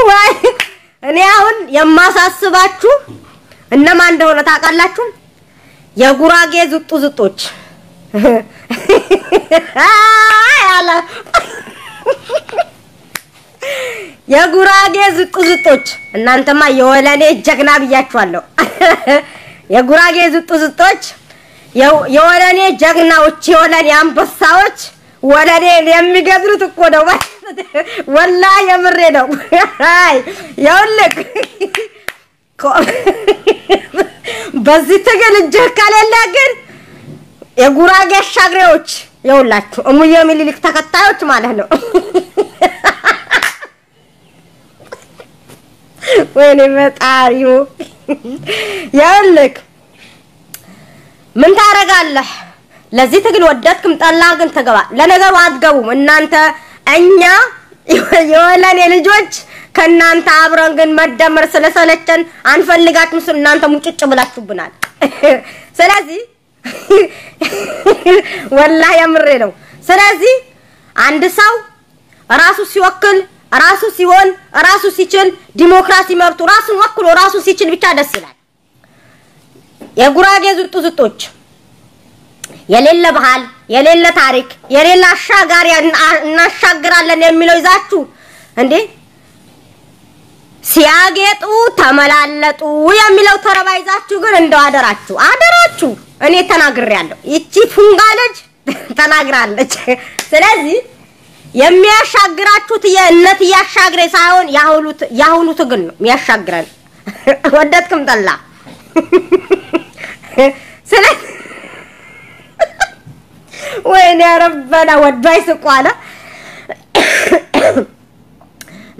ወይ እኔ አሁን የማሳስባችሁ እነማን እንደሆነ ታውቃላችሁ? የጉራጌ ዝጦች አያላ የጉራጌ ዝጦች እናንተማ የወለኔ ጀግና ብያችኋለሁ የጉራጌ ዝጦች የወለኔ ጀግናዎች የወለኔ አንበሳዎች ወለኔ የሚገድሉት እኮ ነው ወላሂ የምሬ ነው አይ ያውልክ በዚህ ትግል እጅህ ካለለ ግን የጉራጌ አሻግሬዎች ይውላችሁ እሙዬ ሚሊሊክ ተከታዮች ማለት ነው ወይኔ መጣሪው ያውልክ ምን ታረጋለህ ለዚህ ትግል ወደድክም ጠላህ ግን ተገባ ለነገሩ አትገቡም እናንተ እኛ የወለኔ ልጆች ከናንተ አብረን ግን መደመር ስለሰለቸን አንፈልጋችሁም እናንተ ሙጭጭ ብላችሁብናል ስለዚህ ወላሂ የምሬ ነው ስለዚህ አንድ ሰው ራሱ ሲወክል ራሱ ሲሆን ራሱ ሲችል ዲሞክራሲ መብቱ ራሱን ወክሎ ራሱ ሲችል ብቻ ደስ ይላል የጉራጌ ዝጦች የሌለ ባህል የሌለ ታሪክ የሌለ አሻጋሪ እናሻግራለን የሚለው ይዛችሁ እንዴ ሲያጌጡ ተመላለጡ የሚለው ተረባይዛችሁ ግን እንደው አደራችሁ እኔ ተናግሬያለሁ ይቺ ፉንጋለች ተናግራለች ስለዚህ የሚያሻግራችሁት የእነት ያሻግሬ ሳይሆን ያሁኑ ትግል ነው የሚያሻግረን ወደድክም ጠላ ስለዚህ ወይኔ ረበና ወዳይ ስቋላ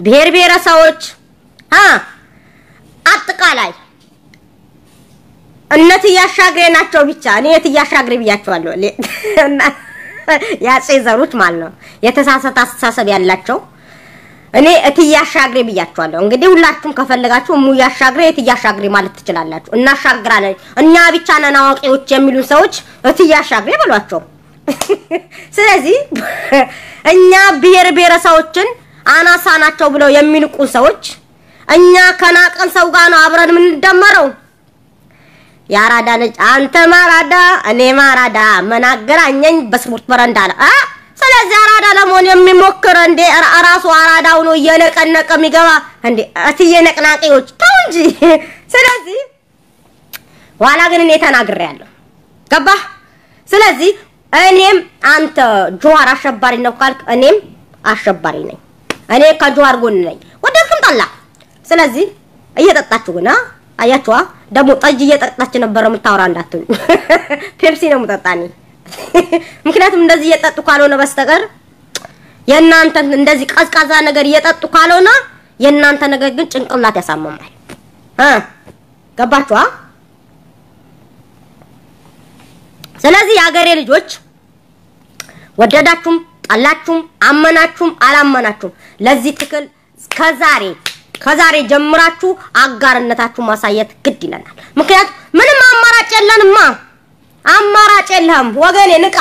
ብሔረሰቦች አጥቃላይ እነት ያሻግሬ ናቸው ብቻ እኔ ያሻግሬ ብያቸዋለሁ ያጼ ዘሩት ማለት ነው የተሳሳተ አስተሳሰብ ያላቸው እኔ ያሻግሬ ብያቸዋለሁ እንግዲህ ሁላችሁም ከፈለጋችሁ ያሻግሬ ያሻግሬ ማለት ትችላላችሁ እናሻግራለን እኛ ብቻ ነን አዋቂዎች የሚሉ ሰዎች ያሻግሬ በሏቸው ስለዚህ እኛ ብሔረሰቦችን አናሳ ናቸው ብለው የሚንቁ ሰዎች እኛ ከናቀን ሰው ጋር ነው አብረን ምን እንደመረው ያራዳ ልጅ አንተ ማራዳ እኔ ማራዳ መናገራኘኝ በስፖርት በረንዳ ስለዚህ አራዳ ለሞን የሚሞክር እንደ ራሱ አራዳው ነው እየነቀነቀ የሚገባ እንዴ እየነቀናቂዎች ተው እንጂ ስለዚህ ዋላ ግን እኔ ተናግሬያለሁ ገባ ስለዚህ እኔም አንተ ጆዋር አሸባሪ ነው ካልክ እኔም አሸባሪ ነኝ እኔ ከጆዋር ጎን ነኝ ወደድክም ጠላ ስለዚህ እየጠጣችሁ ግና አያችዋ ደሞ ጠጅ እየጠጣች ነበር የምታወራ እንዳትሉ ፔፕሲ ነው የምጠጣኒ ምክንያቱም እንደዚህ እየጠጡ ካልሆነ በስተቀር የናንተ እንደዚህ ቀዝቃዛ ነገር እየጠጡ ካልሆነ የናንተ ነገር ግን ጭንቅላት ያሳመማል ገባችዋ ስለዚህ ያገሬ ልጆች ወደዳችሁም ጠላችሁም አመናችሁም አላመናችሁም ለዚህ ትክል ከዛሬ ጀምራችሁ አጋርነታችሁ ማሳየት ግድ ይለናል ምክንያቱም ምንም አማራጭ የለንማ አማራጭ የለም ወገኔ ንቃ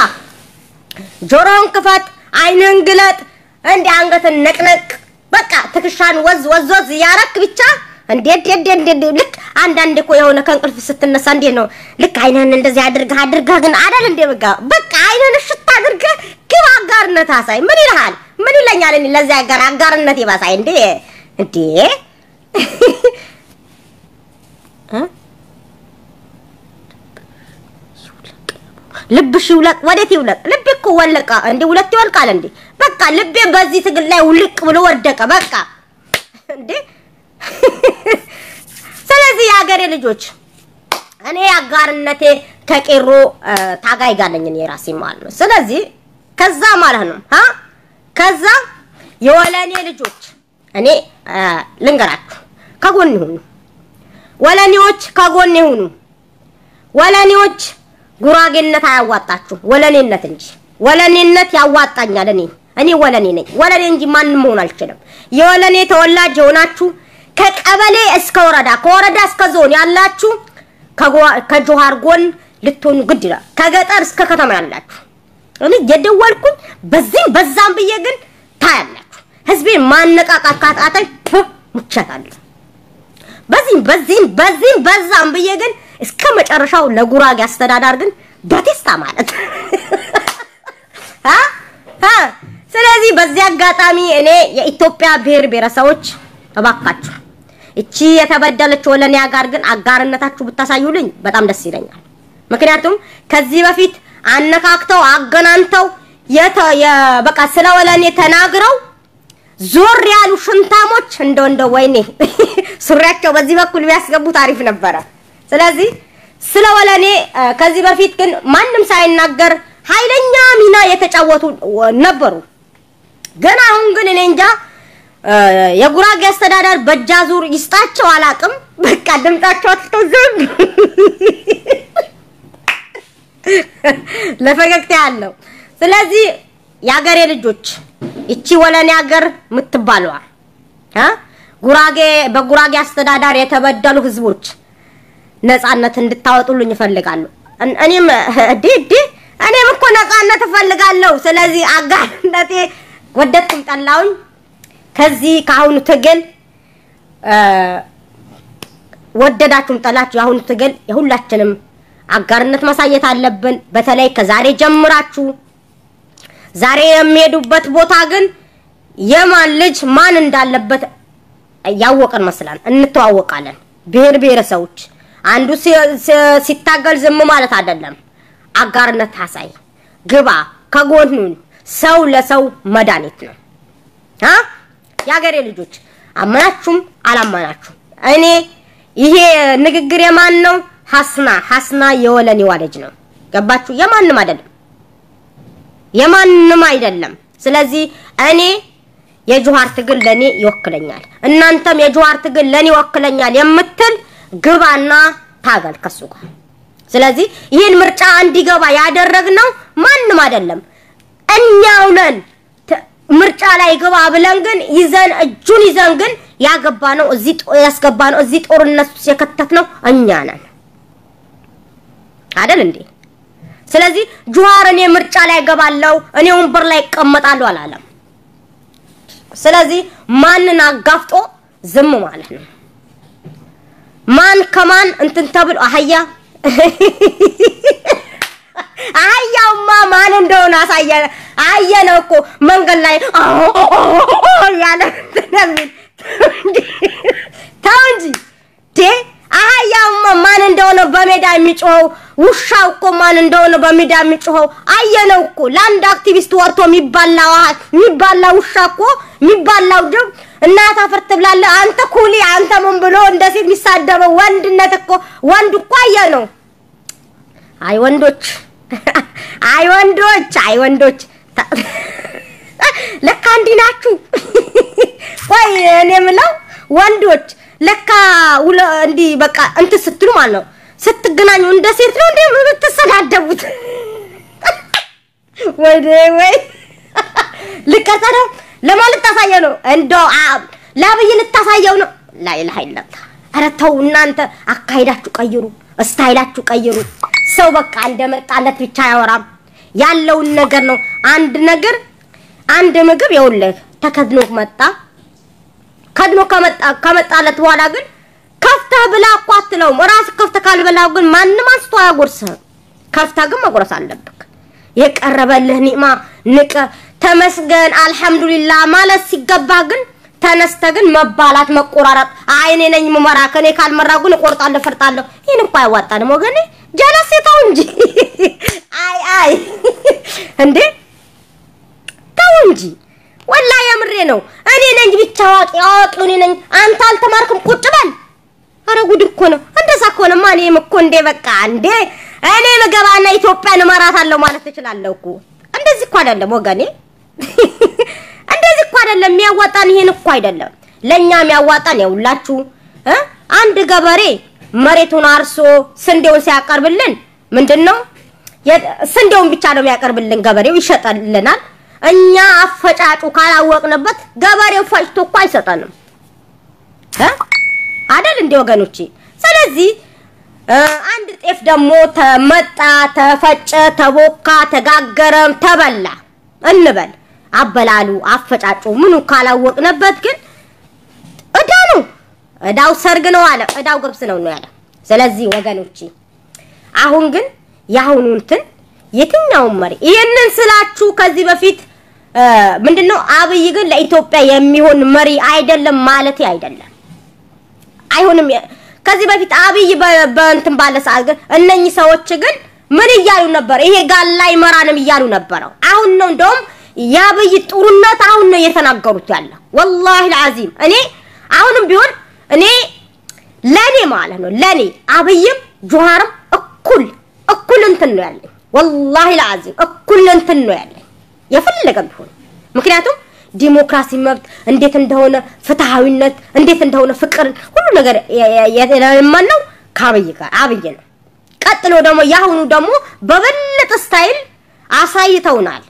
ጆሮን ክፈት አይንን ግለጥ እንደ አንገትን ነቅነቅ በቃ ትክሻን ወዝ ያረክ ብቻ እንዴት ልክ አንዳንድ እኮ የሆነ ከንቅልፍ ስትነሳ እንዴ ነው ልክ አይነን እንደዚህ አድርጋ ግን አይደል እንዴ በቃ አይነን ሽታ አድርጋ ግባ አጋርነት አሳይ ምን ይልሃል ምን ይለኛል እኔ ለዚህ አጋርነት ይባሳይ እንዴ ልብሽ ይውለቅ ወዴት ይውለቅ ልብ እኮ ወለቀ እንዴ ሁለት ይወልቃል እንዴ በቃ ልቤ በዚህ ትግል ላይ ውልቅ ብሎ ወደቀ በቃ እንዴ ስለዚህ ያገሬ ልጆች እኔ አጋርነቴ ከቄሮ ታጋይ ጋር ነኝ እኔ ራሴ ማለት ነው ስለዚህ ከዛ ማለት ነው ከዛ የወለኔ ልጆች እኔ ልንገራችሁ ከጎን ይሁኑ ወለኔዎች ከጎን ይሁኑ ወለኔዎች ጉራጌነት አያዋጣችሁ ወለኔነት እንጂ ወለኔነት ያዋጣኛል እኔ ወለኔ ነኝ ወለኔ እንጂ ማንንም ሆነ አልችልም የወለኔ ተወላጅ ሆናችሁ ከቀበሌ እስከ ወረዳ ከወረዳ እስከ ዞን ያላችሁ ከጆሃር ጎን ልትሆኑ ግድ ይላል ከገጠር እስከ ከተማ ያላችሁ እኔ የደወልኩኝ በዛም ብዬ ግን ታያላችሁ ህዝቤ ማነቃቃት ካጣጣይ ሙቻታለሁ በዚህ በዛም ብዬ ግን እስከ መጨረሻው ለጉራጌ አስተዳዳር ግን በቴስታ ማለት ስለዚህ በዚህ አጋጣሚ እኔ የኢትዮጵያ ብሔር ብሔረሰቦች ተባካችሁ እቺ የተበደለች ወለኔ ጋር ግን አጋርነታችሁ ብታሳዩልኝ በጣም ደስ ይለኛል ምክንያቱም ከዚህ በፊት አነካክተው አገናንተው በቃ ስለ ወለኔ ተናግረው ዞር ያሉ ሽንታሞች እንደ ወይኔ ሱሪያቸው በዚህ በኩል ቢያስገቡ ታሪፍ ነበር ስለዚህ ስለ ወለኔ ከዚህ በፊት ግን ማንንም ሳይናገር ኃይለኛ ሚና የተጫወቱ ነበሩ ግን አሁን ግን እኔ እንጃ የጉራጌ አስተዳዳር በጃዙር ይስጣቸው አላቅም በቃ ድምጣቸው አትተዘም ለፈገግታ ያለው ስለዚህ ያገሬ ልጆች እቺ ወለኔ ሀገር ምትባለዋ በጉራጌ አስተዳዳር የተበደሉ ህዝቦች ነፃነት እንድታወጡልኝ ይፈልጋሉ እኔም እኮ ነፃነት እፈልጋለሁ ስለዚህ አጋርነቴ ወደድኩም ጠላውኝ ከዚህ ካሁን ትግል ወደዳችሁም ጠላችሁ ያሁን ትግል የሁላችንም አጋርነት ማሳየት አለብን በተለይ ከዛሬ ጀምራችሁ ዛሬ የሚሄዱበት ቦታ ግን የማን ልጅ ማን እንዳለበት ያወቀን መስላል እንተዋወቃለን ብሔር ብሔረሰቦች አንዱ ሲታገል ዝም ማለት አይደለም አጋርነት ታሳይ ግባ ከጎኑን ሰው ለሰው መድኃኒት ነው ያገሬ ልጆች አማናችሁም አላማናችሁም እኔ ይሄ ንግግር የማን ነው ሐስና የወለኔ ልጅ ነው ገባችሁ የማንንም አይደለም ስለዚህ እኔ የጆሃር ትግል ለኔ ይወክለኛል እናንተም የጆሃር ትግል ለኔ ይወክለኛል የምትል ግባና ታገል ከሱ ጋር ስለዚህ ይሄን ምርጫ እንዲገባ ያደረግነው ማንንም አይደለም እኛው ነን ምርጫ ላይ ግባ ብለን ግን ይዘን እጁን ይዘን ግን ያገባነው ያስገባነው እዚህ ጦርነት የከተትነው እኛ ነን አይደል እንዴ ስለዚህ ጆሃር እኔ ምርጫ ላይ ገባለው እኔ ወንበር ላይ እቀመጣለሁ አላለም ስለዚህ ማንን አጋፍጦ ዝም ማለት ነው ማን ከማን እንትን ተብሎ አህያውማ ማን እንደሆነ አየነው እኮ መንገድ ላይ ያለ ተው እንጂ አህያውማ ማን እንደሆነ በሜዳ የሚጮኸው ውሻው እኮ ማን እንደሆነ በሜዳ የሚጮኸው አየነው እኮ ለአንድ አክቲቪስት ወርቶ የሚባላ ውሻ እኮ የሚባላው ጅብ እናት አፈር ትብላለ አንተ ኩሊ አንተ ምን ብሎ እንደዚህ የሚሳደበው ወንድነት እኮ ወንድ እኮ አየነው አይ ወንዶች ለካ እንዲናችሁ ወይ እኔ ምለው ወንዶች ለካ እንዲ በቃ እንት ስትሉ ማለት ነው ስትገናኙ እንደ ሴት ነው እንደ የምትሰዳደቡት ወይ ልከታረ ለማለት ታሳየው ነው እንደው ላብይ ልታሳየው ነው ላኢላሃ ኢላላህ አረተው እናንተ አካይዳችሁ ቀይሩ ስታይላችሁ ቀይሩ ሰው በቃ እንደመጣለት ብቻ ያወራም ያለውን ነገር ነው አንድ ምግብ ይውልህ ተከድኖ ከመጣለት በኋላ ግን ከፍተህ ብላ አቋትለው ራስ ከፍተህ ካልበላው ግን ማንንም አስቶ ያጎርሰህ ከፍተህ ግን መጎረስ አለብክ የቀረበልህ ኒዕማ ንቀ ተመስገን አልহামዱሊላህ ማለት ሲገባ ግን ተነስተ ግን መባላት መቆራረጥ አይኔ ነኝ መመራ ከኔ ካልመራው ግን ቆርጣለሁ ፈርጣለሁ ይሄን እኮ አይዋጣንም ወገኔ ጀለሴታው እንጂ አይ እንዴ ተው እንጂ ወላሂ ያምሬ ነው እኔ ነኝ ብቻ አዋቂ እኔ ነኝ አንተ አልተማርክም ቁጭ በል አረ ጉድ እኮ ነው እንደዛ ከሆነማ እኔም እኮ እንዴ በቃ እንዴ እኔ መገባና ኢትዮጵያን እመራታለሁ ማለት እችላለሁ እኮ እንደዚህ እኮ አይደለም ወገኔ እንደዚህ እኮ አይደለም የሚያዋጣን ይሄን እኮ አይደለም ለኛ የሚያዋጣን ያውላችሁ አንድ ገበሬ መሬቱን አርሶ ስንዴውን ሲያቀርብልን ምንድነው ስንዴውን ብቻ ነው የሚያቀርብልን ገበሬው ይሸጣልናል እኛ አፈጫጩ ካላወቅንበት ገበሬው ፈጭቶ እኮ አይሰጣንም አይደል እንዴ ወገኖቼ ስለዚህ አንድ ጤፍ ደግሞ ተመጣ ተፈጨ ተቦካ ተጋገረም ተበላ እንበል አበላሉ አፈጫጩ ምኑ ካላወቅንበት ግን እዳ ነው እዳው ሰርግ ነው አለ እዳው ገብስ ነው ያለ ስለዚህ ወገኖቼ አሁን ግን ያሁኑን እንትን የትኛው መሪ ይሄንን ስላችሁ ከዚህ በፊት ምንድነው አብይ ግን ለኢትዮጵያ የሚሆን መሪ አይደለም ማለት አይደለም አይሆንም ከዚህ በፊት አብይ በእንትን ባለ ሰዓት ግን እነኚህ ሰዎች ግን ምን ይያሉ ነበር ይሄ ጋር ላይ መራንም ይያሉ ነበር አሁን ነው እንደውም ያብይ ጥሩነት አሁን ነው የተናገሩት ያለ والله العظيم እኔ አሁንም ቢሆን እኔ ለኔ ማለት ነው ለኔ አብይም ጆሃርም እኩል እንትን ነው ያለ والله العظيم እኩል እንትን ነው ያለ የፈለገ ቢሆን ምክንያቱም ዲሞክራሲ መብት እንዴት እንደሆነ ፍትሃዊነት እንዴት እንደሆነ ፍቅር ሁሉ ነገር የለማነው ከአብይ ጋር አብይ ነው ቀጥሎ ደግሞ ያሁኑ ደግሞ በበለጠ ስታይል አሳይተውናል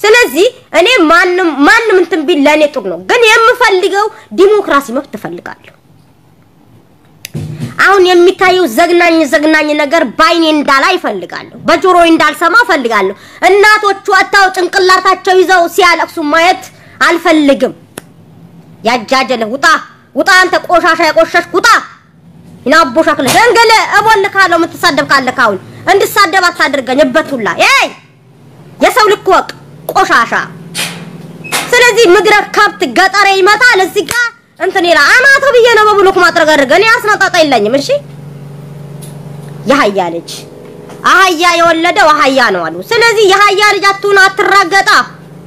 ስለዚህ እኔ ማንንም እንትን ቢል ለኔ ጥሩ ነው ግን የምፈልገው ዲሞክራሲ መብት ፈልጋለሁ አሁን የሚታየው ዘግናኝ ነገር ባይኔ እንዳላይ ፈልጋለሁ በጆሮዬ እንዳልሰማ ፈልጋለሁ እናቶቹ አታው ጭንቅላታቸው ይዘው ሲያለቅሱ ማየት አልፈልግም ያጃጀለ ውጣ አንተ ቆሻሻ ያቆሸሽ ውጣ ይናቦሻክ ለንገለ እቦልካለሁ የምትሳደብ ካለክ አሁን እንድሳደብ አታድርገኝ እበቱላ የሰው ልክ ወቅ ቆሻሻ ስለዚህ ምድረ ከብት ገጠሬ ይመጣል እዚህ ጋር እንትን ይላ አናተ ብዬ ነው በብሎክ ማጥረገርገን ያስናጣጣ ይለኝም እሺ ያህያ ልጅ አህያ የወለደው አህያ ነው አሉ ስለዚህ ያህያ ልጅ አትሁን አትራገጣ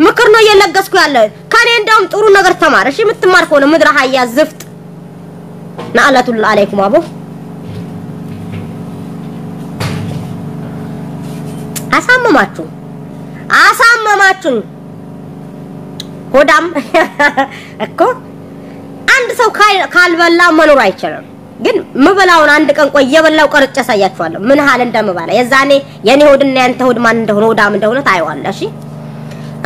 ምክር ነው እየለገስኩ ያለ ከኔ እንደውም ጥሩ ነገር ተማር እሺ የምትማር ከሆነ ምድረ አህያ ዝፍት ናአላቱል አለይኩም አቡ አሳመማችሁ ሆዳም እኮ አንድ ሰው ካልበላ መኖር አይችልም ግን ምበላውን አንድ ቀን ቆይ የበላው ቀርጬ ሳያችኋለሁ ምን ሀል እንደምባላ የዛኔ የኔ ሆድና ያንተ ሆድ ማን እንደሆነ ሆዳም እንደሆነ ታይዋለሽ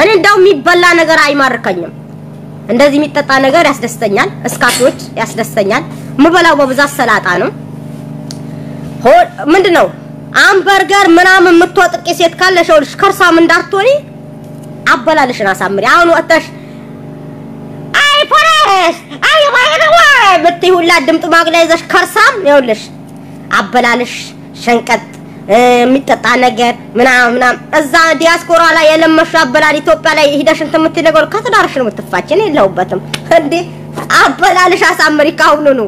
እኔ እንደው የሚበላ ነገር አይማርከኝም እንደዚህ የሚጠጣ ነገር ያስደስተኛል እስካቶች ያስደስተኛል ምበላው በብዛት ሰላጣ ነው ምንድነው አምበርገር ምናምን የምትወጥቂ ሴት ካለሽውልሽ ከርሳም እንዳትሆኒ አበላልሽና ሳምሪ አሁን ወጣሽ አይ ፖሬስ አይ ባይነዋ በትይሁላ ድምጥ ማግላይዘሽ ከርሳም ይኸውልሽ አበላልሽ ሸንቀጥ የሚጠጣ ነገር ምናምን እዛ ዲያስፖራ ላይ የለመሽ አበላል ኢትዮጵያ ላይ ሄደሽ እንት የምትነገር ከተዳርሽ ነው የምትፋጭኝ የለውበትም እንዴ አበላልሽ አሳምሪ ካሁኑ ነው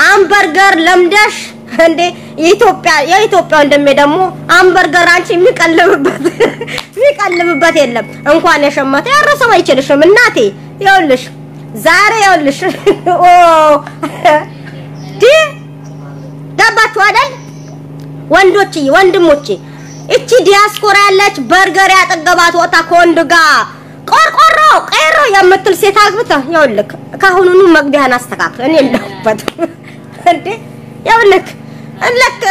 አምበርገር ለምደሽ እንዴ የኢትዮጵያ እንደም ደግሞ አምበርገር አንቺ የሚቀልብበት የለም እንኳን የሸመተ ያረሰው አይችልሽም እናቴ ይኸውልሽ ዛሬ ይኸውልሽ ገባችሁ አይደል ወንድሞቼ እቺ ዲያስፖራ ያለች በርገር ያጠገባት ወጣ ከወንድ ጋር ቆርቆሮ ቀሮ የምትል ሴት አግብታ ይኸውልህ ካሁኑኑ መግቢያን አስተካክል እኔ እንደውበት እንዴ ይኸውልህ አለክ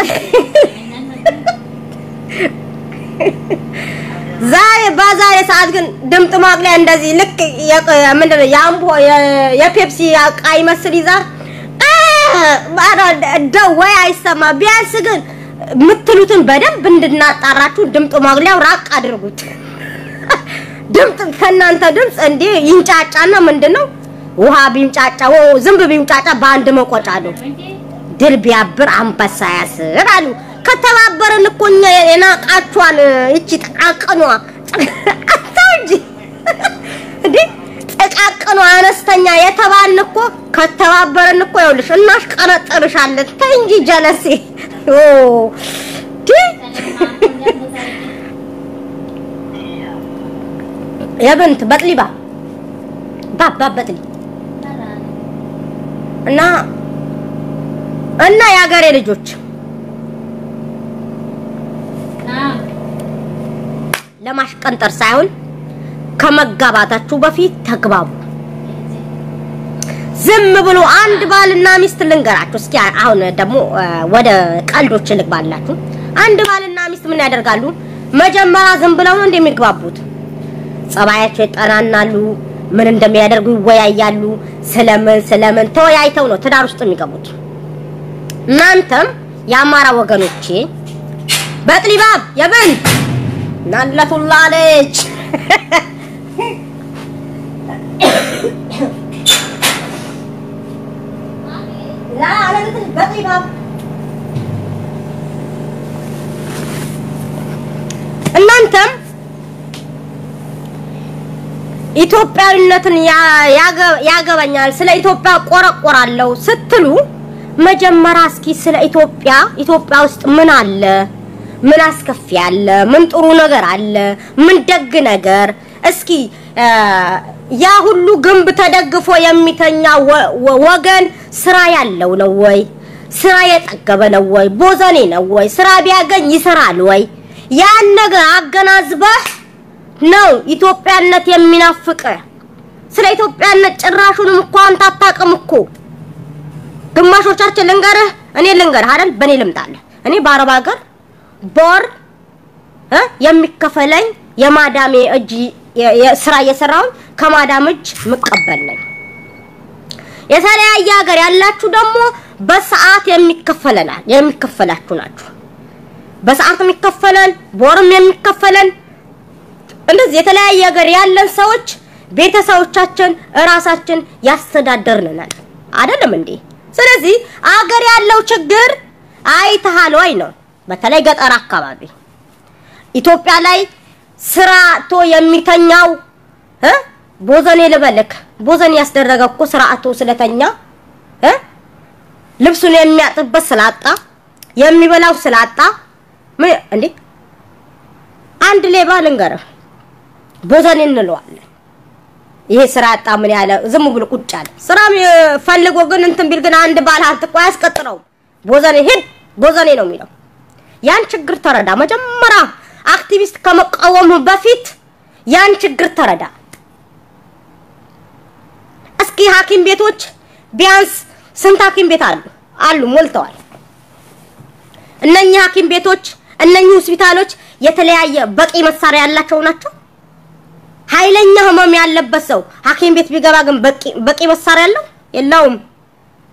ዛሬ ባዛሬ ሰዓት ግን ድምጥ ማግለያ እንደዚህ ልክ ምንድነው ያምቦ የፔፕሲ አቃይ መስል ይዛር ደወይ አይሰማ ቢያንስ ግን ምትሉትን በደንብ እንድናጣራችሁ ድምጥ ማግለያው ራቅ አድርጉት ድምጥ ከናንተ ድምጽ እንዴ ይንጫጫና ምንድነው ውሃ ቢንጫጫው ዝምብ ቢንጫጫ ባንድ መቆጫ ነው ድል ቢያብር አንበሳ ያስር አሉ ከተባበረን እኮ እኛ የናቃቿን እቺ ተቃቀኗ አታውጂ እንዴ ተቃቀኗ አነስተኛ የተባልን እኮ ከተባበረን እኮ ይኸውልሽ እናሽ ቀረጥርሻለን ተንጂ ጀለሴ ኦ ዲ ያበንት በጥሊባ በጥሊ እና ያገሬ ልጆች ለማሽቀንጠር ሳይሆን ከመጋባታችሁ በፊት ተግባቡ ዝም ብሎ አንድ ባልና ሚስት ልንገራችሁ እስኪ አሁን ደግሞ ወደ ቀልዶች ልግባላችሁ አንድ ባልና ሚስት ምን ያደርጋሉ መጀመሪያ ዝም ብለው ነው እንደሚግባቡት ጸባያቸው ይጠናናሉ ምን እንደሚያደርጉ ይወያያሉ ስለምን ተወያይተው ነው ትዳር ውስጥ የሚገቡት እናንተም ያማራ ወገኖቼ በጥሊባብ የበን ናለቱላህ አለች لا على بقي باب እናንተም ኢትዮጵያዊነትን ያገባኛል ስለ ኢትዮጵያ ቆረቆራለሁ ስትሉ መጀመሪያ እስኪ ስለ ኢትዮጵያ ውስጥ ምን አለ ምን አስከፊ አለ ምን ጥሩ ነገር አለ ምን ደግ ነገር እስኪ ያ ሁሉ ግንብ ተደግፎ የሚተኛ ወገን ስራ ያለው ነው ወይ ስራ የጠገበ ነው ወይ ቦዘኔ ነው ወይ ስራ ቢያገኝ ይሰራል ወይ ያን ነገር አገናዝበህ ነው ኢትዮጵያነት የሚናፍቅ ስለ ኢትዮጵያነት ጭራሹንም እንኳን ታጣቀም እኮ ግማሾቻችን ልንገርህ እኔ ልንገርህ አይደል በኔ ልምጣለ እኔ በአረብ ሀገር ቦር የሚከፈለኝ የማዳሜ እጅ የስራ እየሰራው ከማዳም እጅ መቀበል ነኝ የተለያየ ሀገር ያላችሁ ደግሞ በሰዓት የሚከፈላችሁ ናችሁ በሰዓት የሚከፈለን ቦርም የሚከፈለን እንደዚህ የተለያየ ሀገር ያለን ሰዎች ቤተሰቦቻችን ራሳችን ያስተዳደርናል አይደለም እንዴ ስለዚህ ሀገር ያለው ችግር አይተሃል ወይ ነው በተለይ ገጠር አካባቢ ኢትዮጵያ ላይ ስራቶ የሚተኛው ቦዘኔ ልበልክ ቦዘኔ ያስደረገው ስራቶ ስለተኛ ልብሱን የሚያጥበት ስላጣ የሚበላው ስላጣ እንዴ አንድ ሌባ ልንገርህ ቦዘኔ እንለዋለን ይሄ ስራ አጣ ምን ያለ ዝም ብሎ ቁጭ አለ ስራ ፈልጎ ግን እንትን ቢል ግን አንድ ባል ሀብት ቆይ ያስቀጥረው ቦዘኔ ሄድ ቦዘኔ ነው የሚለው ያን ችግር ተረዳ መጀመሪያ አክቲቪስት ከመቃወም በፊት ያን ችግር ተረዳ እስኪ ሐኪም ቤቶች ቢያንስ ስንት ሐኪም ቤት አሉ ሞልተዋል እነኛ ሐኪም ቤቶች እነኚህ ሆስፒታሎች የተለያየ በቂ መሳሪያ ያላቸው ናቸው ኃይለኛ ህመም ያለበት ሰው ሐኪም ቤት ቢገባ ግን በቂ መሳሪያ ያለው የለውም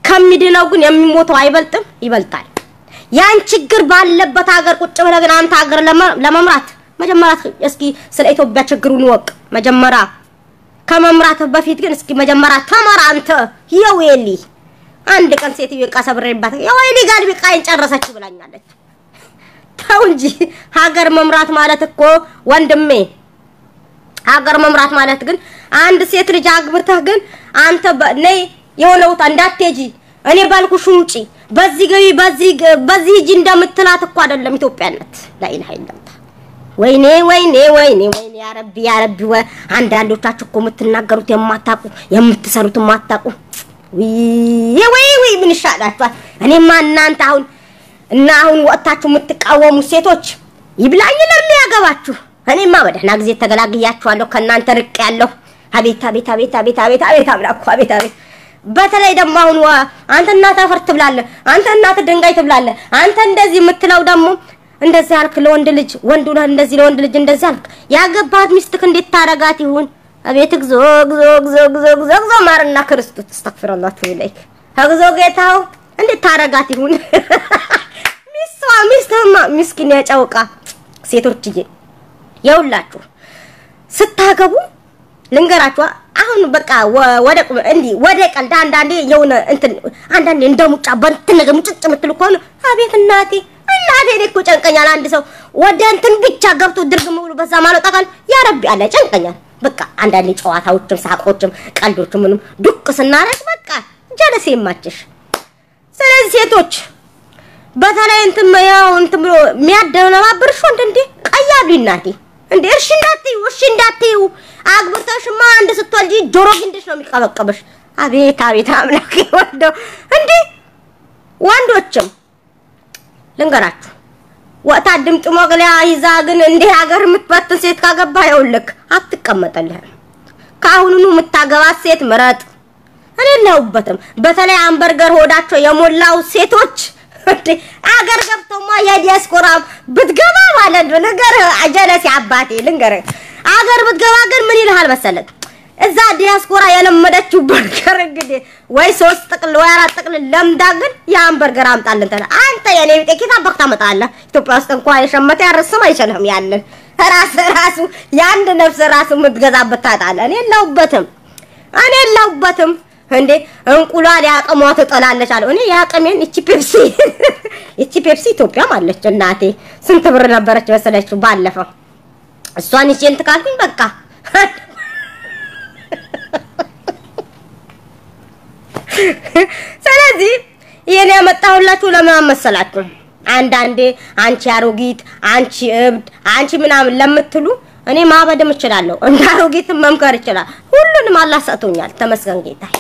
ከሚድነው ግን የሚሞተው አይበልጥም ይበልጣል ያን ችግር ባለበት ሀገር ቁጭ ብለህ ግን አንተ ሀገር ለመምራት መጀመሪያ እስኪ ስለ ኢትዮጵያ ችግሩን ወቅ መጀመሪያ ከመምራት በፊት ግን እስኪ መጀመሪያ ተማር አንተ የወይሊ አንድ ቀን ሴትዮ ቀሰብሬባት የወይሊ ጋር ቢቃይን ጨረሰች ብላኛለች ተው እንጂ ሀገር መምራት ማለት እኮ ወንድሜ ሀገር መምራት ማለት ግን አንድ ሴት ልጅ አግብርተህ ግን አንተ ነይ የሆነው እንዳትጂ እኔ ባልኩሽ ውጪ በዚህ ገቢ በዚህ ሂጂ እንደምትላት እኮ አይደለም ኢትዮጵያነት ላኢላሃ ኢላላህ ወይኔ ያ ረቢ አንዳንዶቻችሁ እኮ የምትናገሩት የማታቁ የምትሰሩት የማታቁ ወይ ምን ይሻላችኋል እኔማ እናንተ አሁን ወጣችሁ የምትቃወሙ ሴቶች ይብላኝ ለሚያገባችሁ እኔማ በደህና ጊዜ ተገላግያችኋለሁ ከናንተ ርቅ ያለው አቤት አምላኩ አቤት በተለይ ደግሞ አሁን አንተ እናት አፈር ትብላለህ አንተ እናት ድንጋይ ትብላለህ አንተ እንደዚህ የምትለው ደግሞ እንደዚህ አልክ ለወንድ ልጅ ወንዱ እንደዚህ ለወንድ ልጅ እንደዚህ አልክ ያገባት ሚስትክ እንዴት ታረጋት ይሁን አቤት ግዞ ማርና ክርስቶስ ተስተፍረላሁ ተይለክ ግዞ ጌታው እንዴት ታረጋት ይሁን ሚስትማ ምስኪን ያጫውቃ ሴቶችዬ የውላችሁ ስታገቡ ልንገራችሁ አሁን በቃ ወደ ቀልድ አንዳንዴ የሆነ እንትን አንዳንዴ እንደሙጫ በእንትን ነገር ሙጭጭ የምትሉ ከሆነ አቤት እናቴ እኮ ጨንቀኛል አንድ ሰው ወደ እንትን ብቻ ገብቶ ድርግም ብሎ በዛ ማለት አካል ያ ረቢ አለ ጨንቀኛል በቃ አንዳንዴ ጨዋታዎችም ሳቆችም ቀልዶችም ምንም ዱቅ ስናረግ በቃ ጀለስ የማችሽ ስለዚህ ሴቶች በተለይ እንትን ብሎ የሚያደናብርሽ ወንድ እንዴ ቀያሉ እናቴ እንዴ እሺ እንዳትዩ አግብተሽማ አንድ ስትወልጂ ጆሮ ግንድሽ ነው የሚቀበቀበሽ አቤት አምላክ ወንዶ እንዴ ወንዶችም ልንገራችሁ ወጣ ድምጥ ሞግሊያ ይዛ ግን እንዴ ሀገር የምትበትን ሴት ካገባ ይውልክ አትቀመጥልህ ካሁኑኑ የምታገባት ሴት ምረጥ እኔ ለውበትም በተለይ አንበርገር ሆዳቸው የሞላው ሴቶች አገር ገብቶማ የዲያስፖራ ብትገባ ማለት ነው ነገር አጀለሲ አባቴ ልንገር አገር ብትገባ ግን ምን ይልሃል መሰለህ እዛ ዲያስፖራ የለመደችው በርገር እንግዲህ ወይ 3 ጥቅል ወይ 4 ጥቅል ለምዳ ግን ያን በርገር አምጣልን ተለ አንተ የኔ ጥቂት አባክታ መጣለ ኢትዮጵያ ውስጥ እንኳን የሸመተ ያርሰም አይችልም ያንን ራሱ ያንድ ነፍስ ራሱ ምትገዛበት ታጣለ እኔ ለውበትም እንዴ እንቁላል ያቀሟት ተጠላለች አለ እኔ ያቀሜን እቺ ፔፕሲ ኢትዮጵያ ማለች እናቴ ስንት ብር ነበረች መሰለችው ባለፈው እሷን ይቼን ተካልኩኝ በቃ ስለዚህ የኔ ያመጣሁላችሁ ለምን መሰላችሁ አንዳንዴ አንቺ አሮጊት አንቺ እብድ አንቺ ምናምን ለምትሉ እኔ ማበደም እችላለሁ እንዳሮጊትም መምከር ይችላል ሁሉንም አላህ ሰጥቶኛል ተመስገን ጌታዬ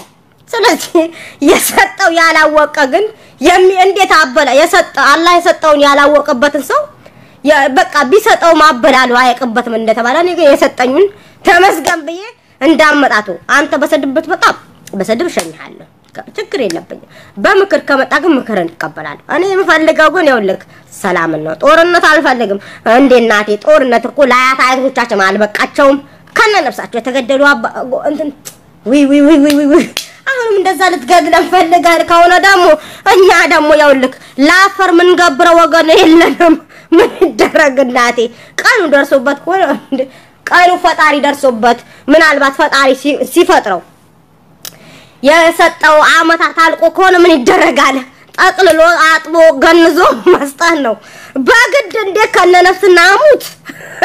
ስለዚህ የሰጠው ያላወቀ ግን እንዴት አበላ የሰጠው አላህ የሰጠውን ያላወቀበትን ሰው በቃ ቢሰጠው ማበላሉ አይቀበትም እንደተባለ እኔ ግን የሰጠኙን ተመስገን ብዬ እንዳመጣቱ አንተ በሰድበት በጣም በሰድብ ሸኝሃለሁ ችግር የለብኝም በምክር ከመጣ ግን ምክርን እቀበላለሁ እኔ የምፈልገው ግን ይኸውልህ ሰላም ነው ጦርነት አልፈልግም እንዴ እናቴ ጦርነት እኮ ለአያት አያቶቻችን አልበቃቸውም ከነ ነፍሳቸው የተገደሉ እንትን ዊ አሁንም እንደዛ ልትገድለን ፈልጋል ከሆነ ደግሞ እኛ ደግሞ ይኸውልህ ላፈር ምን ገብረው ወገን የለንም ምን ይደረግ እናቴ ቀኑ ደርሶበት ሆነ ቀኑ ፈጣሪ ደርሶበት ምናልባት ፈጣሪ ሲፈጥረው የሰጠው አመታት አልቆ ከሆነ ምን ይደረጋል ጠቅልሎ አጥቦ ገንዞ መስጠት ነው በግድ እንደ ከነነፍስና አሙት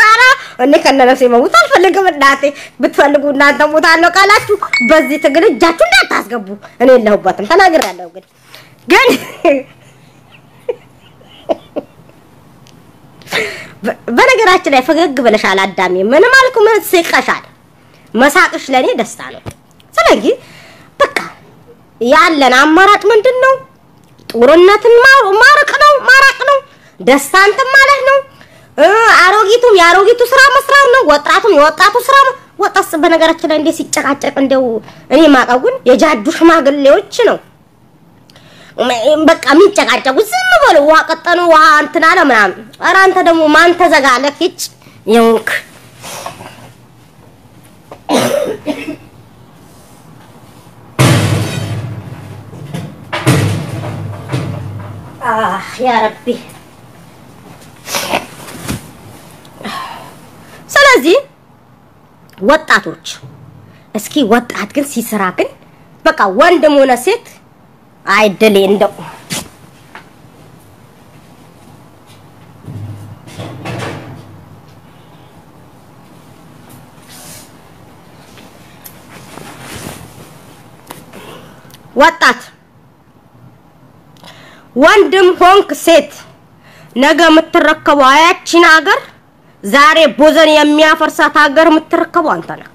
አራ እኔ ከነነፍስ መሞት አልፈልግም እናቴ ብትፈልጉ እናንተ ሞታለሁ ካላችሁ በዚህ ትግል እጃችሁ እንዳታስገቡ እኔ ለሁበትም ተናግሬያለሁ ግን በነገራችን ላይ ፈገግ ብለሻል አዳሜ ምንም አልኩ ምን ስቀሻል መሳቅሽ ለኔ ደስታ ነው ስለዚህ በቃ ያለን አማራጭ ምንድነው ጦርነትን ማራቅ ነው ደስታንተም ማለት ነው አሮጊቱም ያሮጊቱ ስራ መስራት ነው ወጣቱም የወጣቱ ስራ ወጣስ በነገራችን ላይ እንደ ሲጨቃጨቅ እንደው እኔ ማቀጉን የጃዱ ሽማግሌዎች ነው በቃ የሚጨቃጨቁ ዝም ብለው ውሃ ቀጠኑ ውሃ እንትና አለ ምናምን ኧረ አንተ ደግሞ ማን ተዘጋለክ ይጭ ይንክ يا ربي ስለዚህ ወጣቶች እስኪ ወጣት ግን ሲሰራ ግን በቃ ወንድም ሆነ ሴት አይደለ እንደው ወጣት ወንድም ሆንክ ሴት ነገ የምትረከበው አያቺን ሀገር ዛሬ ቦዘን የሚያፈርሳት ሀገር የምትረከበው አንተ ነህ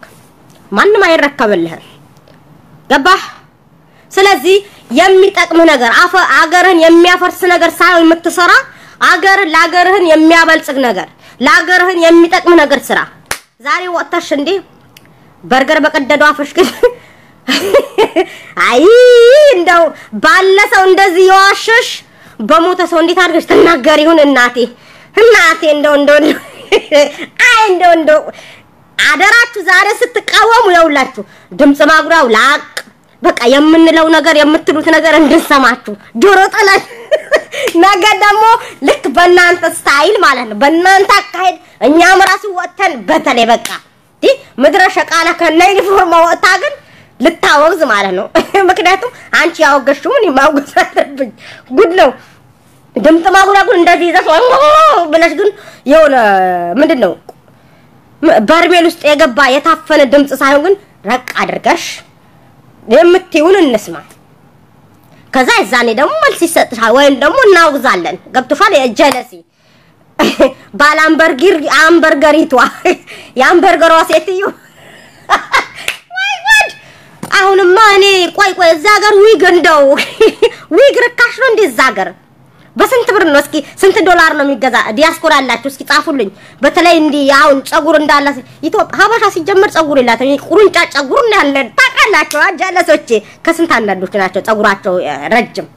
ማንንም አይረከብልህም ገባህ ስለዚህ የሚጠቅም ነገር አገርን የሚያፈርስ ነገር ሳይሆን የምትሰራ ለአገርህን የሚያበልጽግ ነገር ለአገርህን የሚጠቅም ነገር ስራ ዛሬ ወጣሽ እንዴ በርገር በቀደደው አፈሽ ግን አይ እንደው ባለሰው እንደዚህ ይዋሽሽ በሞተ ሰው እንዴት አድርገሽ ተናገሪ ይሁን እናቴ እንደው አይ እንደው አደራችሁ ዛሬ ስትቃወሙ ያውላችሁ ድምጽ ማጉራው ላቅ በቃ የምንለው ነገር የምትሉት ነገር እንድንሰማችሁ ጆሮ ጠላሽ ነገ ደግሞ ልክ በእናንተ ስታይል ማለት ነው በእናንተ አካሄድ እኛም ራሱ ወጥተን በተለይ በቃ ምድረ ሸቃላ ከነዩኒፎርም ወጣ ግን ልታወግዝ ማለት ነው ምክንያቱም አንቺ ያወገሽው ምን ማውገዝ አለብኝ ጉድ ነው ድምጽ ማጉራጉ እንደዚህ ይዘው ብለሽ ግን የሆነ ምንድነው በርሜል ውስጥ የገባ የታፈነ ድምጽ ሳይሆን ግን ረቅ አድርገሽ የምትይውን እንስማ ከዛ እዛኔ ደግሞ መልስ ይሰጥሻል ወይም ደግሞ እናውግዛለን ገብቶሻል የጀለሲ ባላምበርገሪቷ ያምበርገሯ ሴትዮ አሁንማ እኔ ቆይ እዛ ሀገር ዊግ ርካሽ ነው እንደዛ ሀገር በስንት ብር ነው እስኪ ስንት ዶላር ነው የሚገዛ ዲያስፖራ አላችሁ እስኪ ጻፉልኝ በተለይ እንዲ አሁን ጸጉር እንዳለ ኢትዮጵያ ሀበሻ ሲጀመር ጸጉር የላትም ቁርንጫ ጸጉር ነው ያለ ታቃላችሁ አጃለሶቼ ከስንት አንዳንዶች ናቸው ጸጉራቸው ረጅም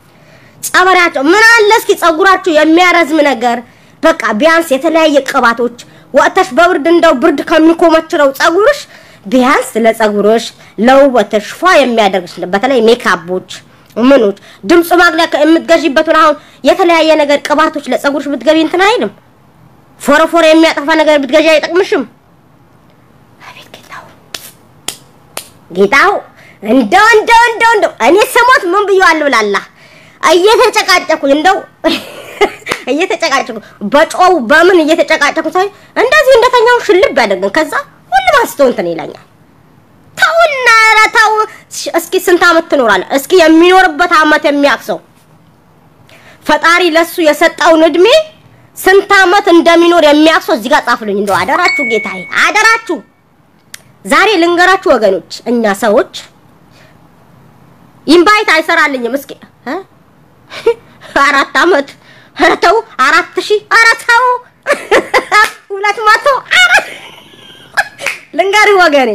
ጸበራቸው ምን አለ እስኪ ጸጉራችሁ የሚያረዝም ነገር በቃ ቢያንስ የተለያየ ቅባቶች ወጥተሽ በብርድ እንደው ብርድ ከሚኮመችረው ጸጉርሽ ቢያንስ ለጸጉርሽ ለውበትሽ ፏ የሚያደርግሽ በተለይ ሜካፖች ምኑት ድምጽ ማግለያ የምትገዢበት ነው አሁን የተለያየ ነገር ቅባቶች ለጸጉርሽ ብትገቢ እንትን አይልም ፎረፎረ የሚያጠፋ ነገር ብትገዢ አይጠቅምሽም አቤት ጌታው እንደው እኔ ሰሞት ምን ብየዋለሁ ላላ እየተጨቃጨኩ እንደው እየተጨቃጨኩ በጮው በምን እየተጨቃጨኩ ሳይ እንደዚህ እንደተኛው ሽልብ ያደርገን ከዛ ሁሉም አስተው እንትን ይላኛል ታውና ታው እስኪ ስንት አመት ትኖራለህ እስኪ የሚኖርበት አመት የሚያክሰው ፈጣሪ ለሱ የሰጠውን እድሜ ስንት አመት እንደሚኖር የሚያክሰው እዚህ ጋር ጻፍልኝ እንደው አደራችሁ ጌታዬ አደራችሁ ዛሬ ልንገራችሁ ወገኖች እኛ ሰዎች ኢንቫይት አይሰራልኝም እስኪ 4 አመት ተው 4000 ተው 200 ልንገር ወገኔ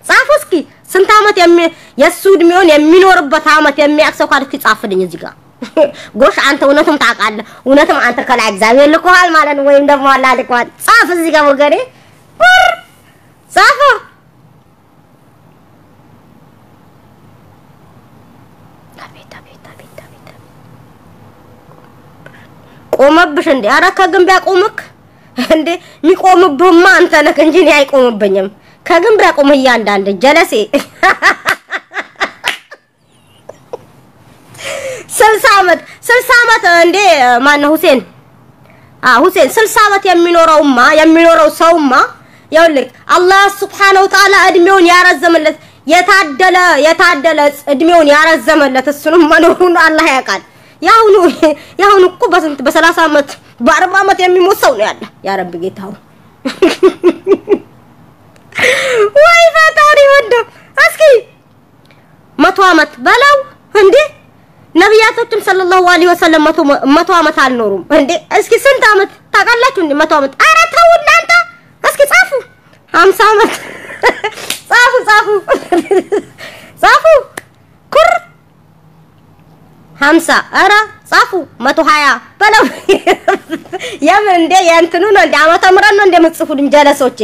ጻፉ እስኪ ስንት አመት የሱ እድሜውን የሚኖርበት አመት የሚያክሰው ካልክ ጻፍልኝ እዚህ ጋር ጎሽ አንተ እውነትም ታውቃለህ እውነትም አንተ ከላይ እግዚአብሔር ልኮሃል ማለት ነው ወይም ደግሞ አላህ ልኮሃል ጻፍ እዚህ ጋር ወገኔ ጻፍ ቆመብሽ እንዴ አረ ከግንብ ያቆምክ እንዴ ሚቆምብህማ አንተ ነህ እንጂ እኔ አይቆምብኝም ከግንብ ያቆምህ ያንዳንድ ጀለሴ 60 አመት እንዴ ማን ነው ሁሴን ሁሴን 60 አመት የሚኖረው ሰውማ ይኸውልህ አላህ Subhanahu Wa Ta'ala እድሜውን ያረዘመለት የታደለ እድሜውን ያረዘመለት እሱንም መኖሩን አላህ ያውቃል ያሁኑ እኮ በ30 አመት በ40 አመት የሚሞት ሰው ነው ያለ ያ ረብ ጌታው ወይ ፈጣሪ ወዶ እስኪ 100 አመት በላው እንዴ ነብያቶችም ሰለላሁ ዐለይሂ ወሰለም 100 አመት አልኖሩም እንዴ እስኪ ስንት አመት ታውቃላችሁ እንዴ 100 አመት አረ ተው እናንተ እስኪ ጻፉ 50 አመት ጻፉ ኩር 50 አረ ጻፉ 120 በለው የምን እንደ ያንተኑ ነው እንደ አመት አምራን ነው እንደምጽፉልኝ ጀለሶቼ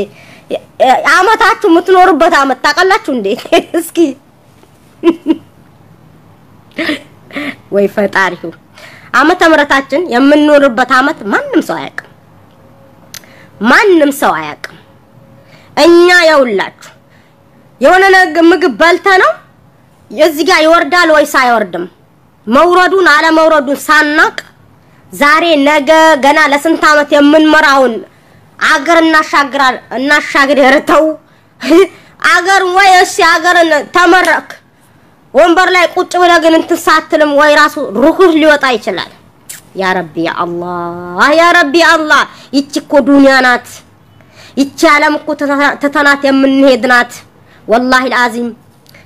አመታችሁ የምትኖሩበት አመት ታውቃላችሁ እንዴ እስኪ ወይ ፈጣሪው አመት አምራታችን የምንኖርበት አመት ማንንም ሰው አያውቅም እኛ ያውላችሁ የሆነ ምግብ በልተ ነው እዚህ ጋር ይወርዳል ወይስ አይወርድም መውረዱን አለ መውረዱን ሳናቅ ዛሬ ነገ ገና ለስንት አመት የምንመራውን አገር እናሻግር ይረተው አገር ወይስ አገርን ተመረክ ወንበር ላይ ቁጭ ብለ ግን እንትሳትልም ወይ ራሱ ሩህ ሊወጣ ይችላል ያ ረቢ አላህ ይቺኮ ዱንያ ናት ይቺ ዓለም እኮ ተተናት የምንሄድ ናት والله العظيم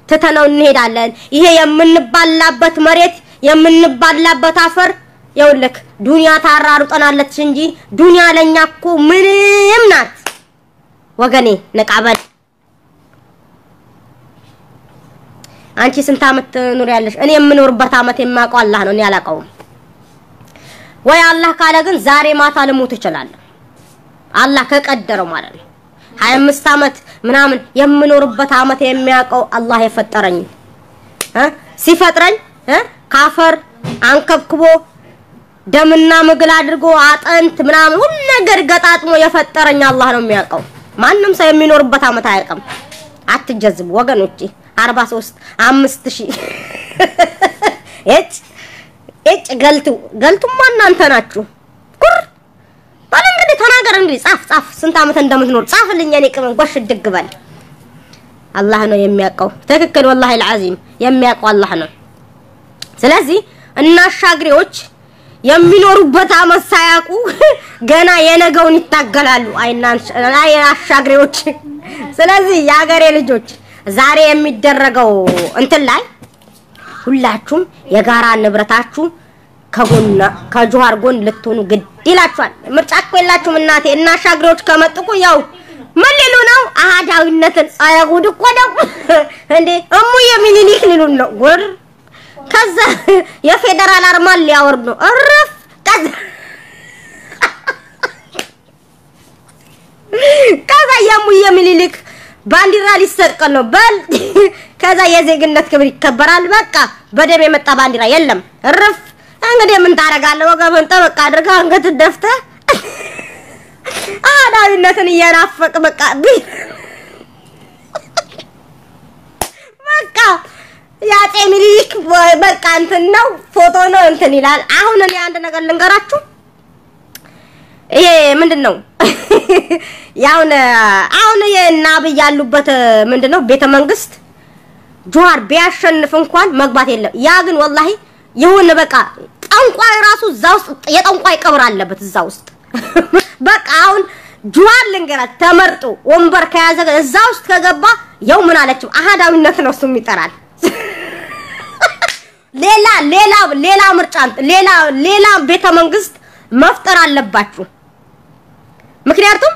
ተተነው እንሄዳለን ይሄ የምንባላበት መሬት የምንባላበት አፈር ይኸውልህ ዱንያ ታራሩጠናለች እንጂ ዱንያ ለኛኮ ምንም ናት ወገኔ ነቃበል አንቺ ስንት አመት ኑር ያለሽ እኔ የምኖርበት አመት የማውቀው አላህ ነው እኔ አላውቀውም ወይ አላህ ካለ ግን ዛሬ ማታ ልሞት ይችላል አላህ ከቀደረው ማለት ነው 25 አመት ምናምን የምኖርበት አመት የሚያውቀው አላህ የፈጠረኝ ሲፈጥረኝ ካፈር አንከብክቦ ደምና ምግል አድርጎ አጥንት ምናምን ሁሉ ነገር ገጣጥሞ የፈጠረኝ አላህ ነው የሚያውቀው ማንንም ሰው የሚኖርበት አመት አያውቅም አትጀዝቡ ወገኖቼ 43 5000 እጭ ገልቱማ እናንተ ናችሁ ኩር ባለ እንግዲህ ተናገር እንግዲህ ጻፍ ስንት አመት እንደምትኖር ጻፍልኝ እኔ ቅመም ጎሽ ድግበል አላህ ነው የሚያውቀው ትክክል والله العظيم የሚያውቀው አላህ ነው ስለዚህ እናሻግሬዎች የሚኖሩበት አመት ሳያውቁ ገና የነገውን ይታገላሉ አሻግሬዎች ስለዚህ ያገሬ ልጆች ዛሬ የሚደረገው እንትን ላይ ሁላችሁም የጋራ ንብረታችሁ ከጆሃር ጎን ልትሆኑ ግድ ይላችኋል ምርጫ እኮ የላችሁም እናቴ እናሻግሬዎች ከመጥቁ ያው መልሉ ነው አሃዳዊነትን አያጉድ እኮ ነው እንዴ እሙዬ ሚኒሊክ ሊሉን ነው ጉር ከዛ የፌደራል አርማ ሊያወርድ ነው እረፍ ከዛ የሙዬ ሚኒሊክ ባንዲራ ሊሰቀል ነው በል ከዛ የዜግነት ክብር ይከበራል በቃ በደም የመጣ ባንዲራ የለም እረፍ እንግዲህ ምን ታረጋለህ ወገቡን ጠበቅ አድርጋ አንገት ደፍተ አዳዊነትን እየናፈቅ በቃ ሚኒሊክ በቃ እንትን ነው ፎቶ ነው እንትን ይላል አሁን እኔ አንድ ነገር ልንገራችሁ ይሄ ምንድነው አሁን የናብ ያሉበት ምንድነው ቤተ መንግስት ጆሃር ቢያሸንፍ እንኳን መግባት የለም ያ ግን ወላሂ ይሁን በቃ ጠንቋይ ራሱ እዛው የጠንቋይ ቀብር አለበት እዛው ውስጥ በቃ አሁን ጆሃር ልንገራት ተመርጦ ወንበር ከያዘ እዛው ውስጥ ከገባ ያው ምን አለችው አሃዳዊነት ነው እሱም ይጠራል ሌላ ምርጫ ሌላ ቤተ መንግስት መፍጠር አለባችሁ ምክንያቱም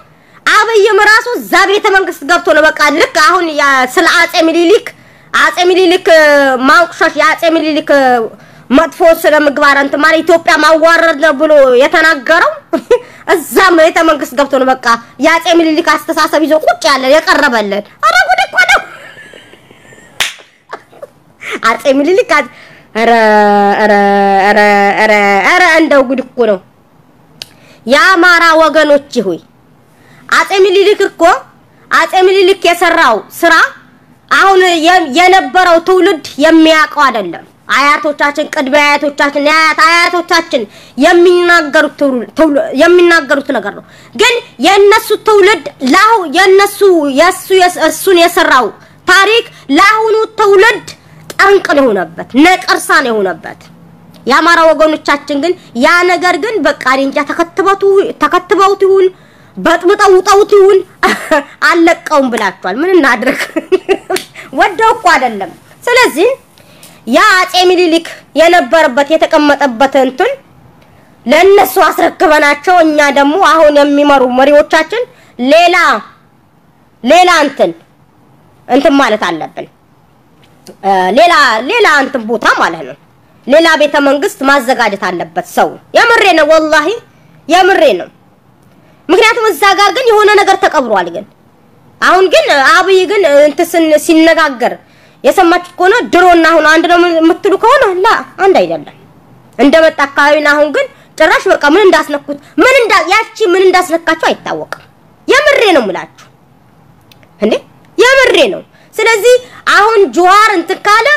አብይም ራሱ እዛ ቤተ መንግስት ገብቶ ነው በቃ ልክ አሁን ስለ አጼ ሚኒሊክ ማውቅሻሽ የአጼ ሚኒሊክ መጥፎ ስለምግባር እንት ማለት ኢትዮጵያ ማዋረድ ነው ብሎ የተናገረው እዛም ቤተ መንግስት ገብቶ ነው በቃ የአጼ ሚኒሊክ አስተሳሰብ ይዞ ቁጭ ያለ የቀረበልን አረ ጉድ እኮ ነው አጼ ሚኒሊክ አረ እንደው ጉድ እኮ ነው ያማራ ወገኖች ሆይ አጼ ሚኒሊክ የሰራው ስራ አሁን የነበረው ትውልድ የሚያቀው አይደለም አያቶቻችን ቅድመ አያቶቻችን አያቶቻችን የሚናገሩት ነገር ነው ግን የነሱ ትውልድ የሱን የሰራው ታሪክ ለአሁኑ ትውልድ ጠንቅ ነው ሆነበት ነቀርሳ ነው ሆነበት ያማራ ወገኖቻችን ግን ያ ነገር ግን በቃ እንጃ ተከትበውት ይሁን በጥብጠውት ይሁን አለቀውም ብላችኋል ምን እናድርግ ወደው እኮ አይደለም ስለዚህ ያ አጼ ሚኒሊክ የነበረበት የተቀመጠበት እንትን ለነሱ አስረክበናቸው እኛ ደግሞ አሁን የሚመሩ መሪዎቻችን ሌላ እንትን ማለት አለብን ሌላ እንትን ቦታ ማለት ነው ሌላ ቤተ መንግስት ማዘጋጀት አለበት ሰው የምሬ ነው ወላሂ የምሬ ነው ምክንያቱም እዛ ጋር ግን የሆነ ነገር ተቀብሯል ግን አሁን ግን አብይ ግን እንትን ሲነጋገር የሰማችሁ ከሆነ ድሮና አሁን አንድ ነው የምትሉ ከሆነ ላ አንድ አይደለም እንደመጣ አካባቢና አሁን ግን ጭራሽ በቃ ምን እንዳስነካቸው አይታወቅም የምሬ ነው ሙላችሁ እንዴ የምሬ ነው ስለዚህ አሁን ጆሃር እንትን ካለ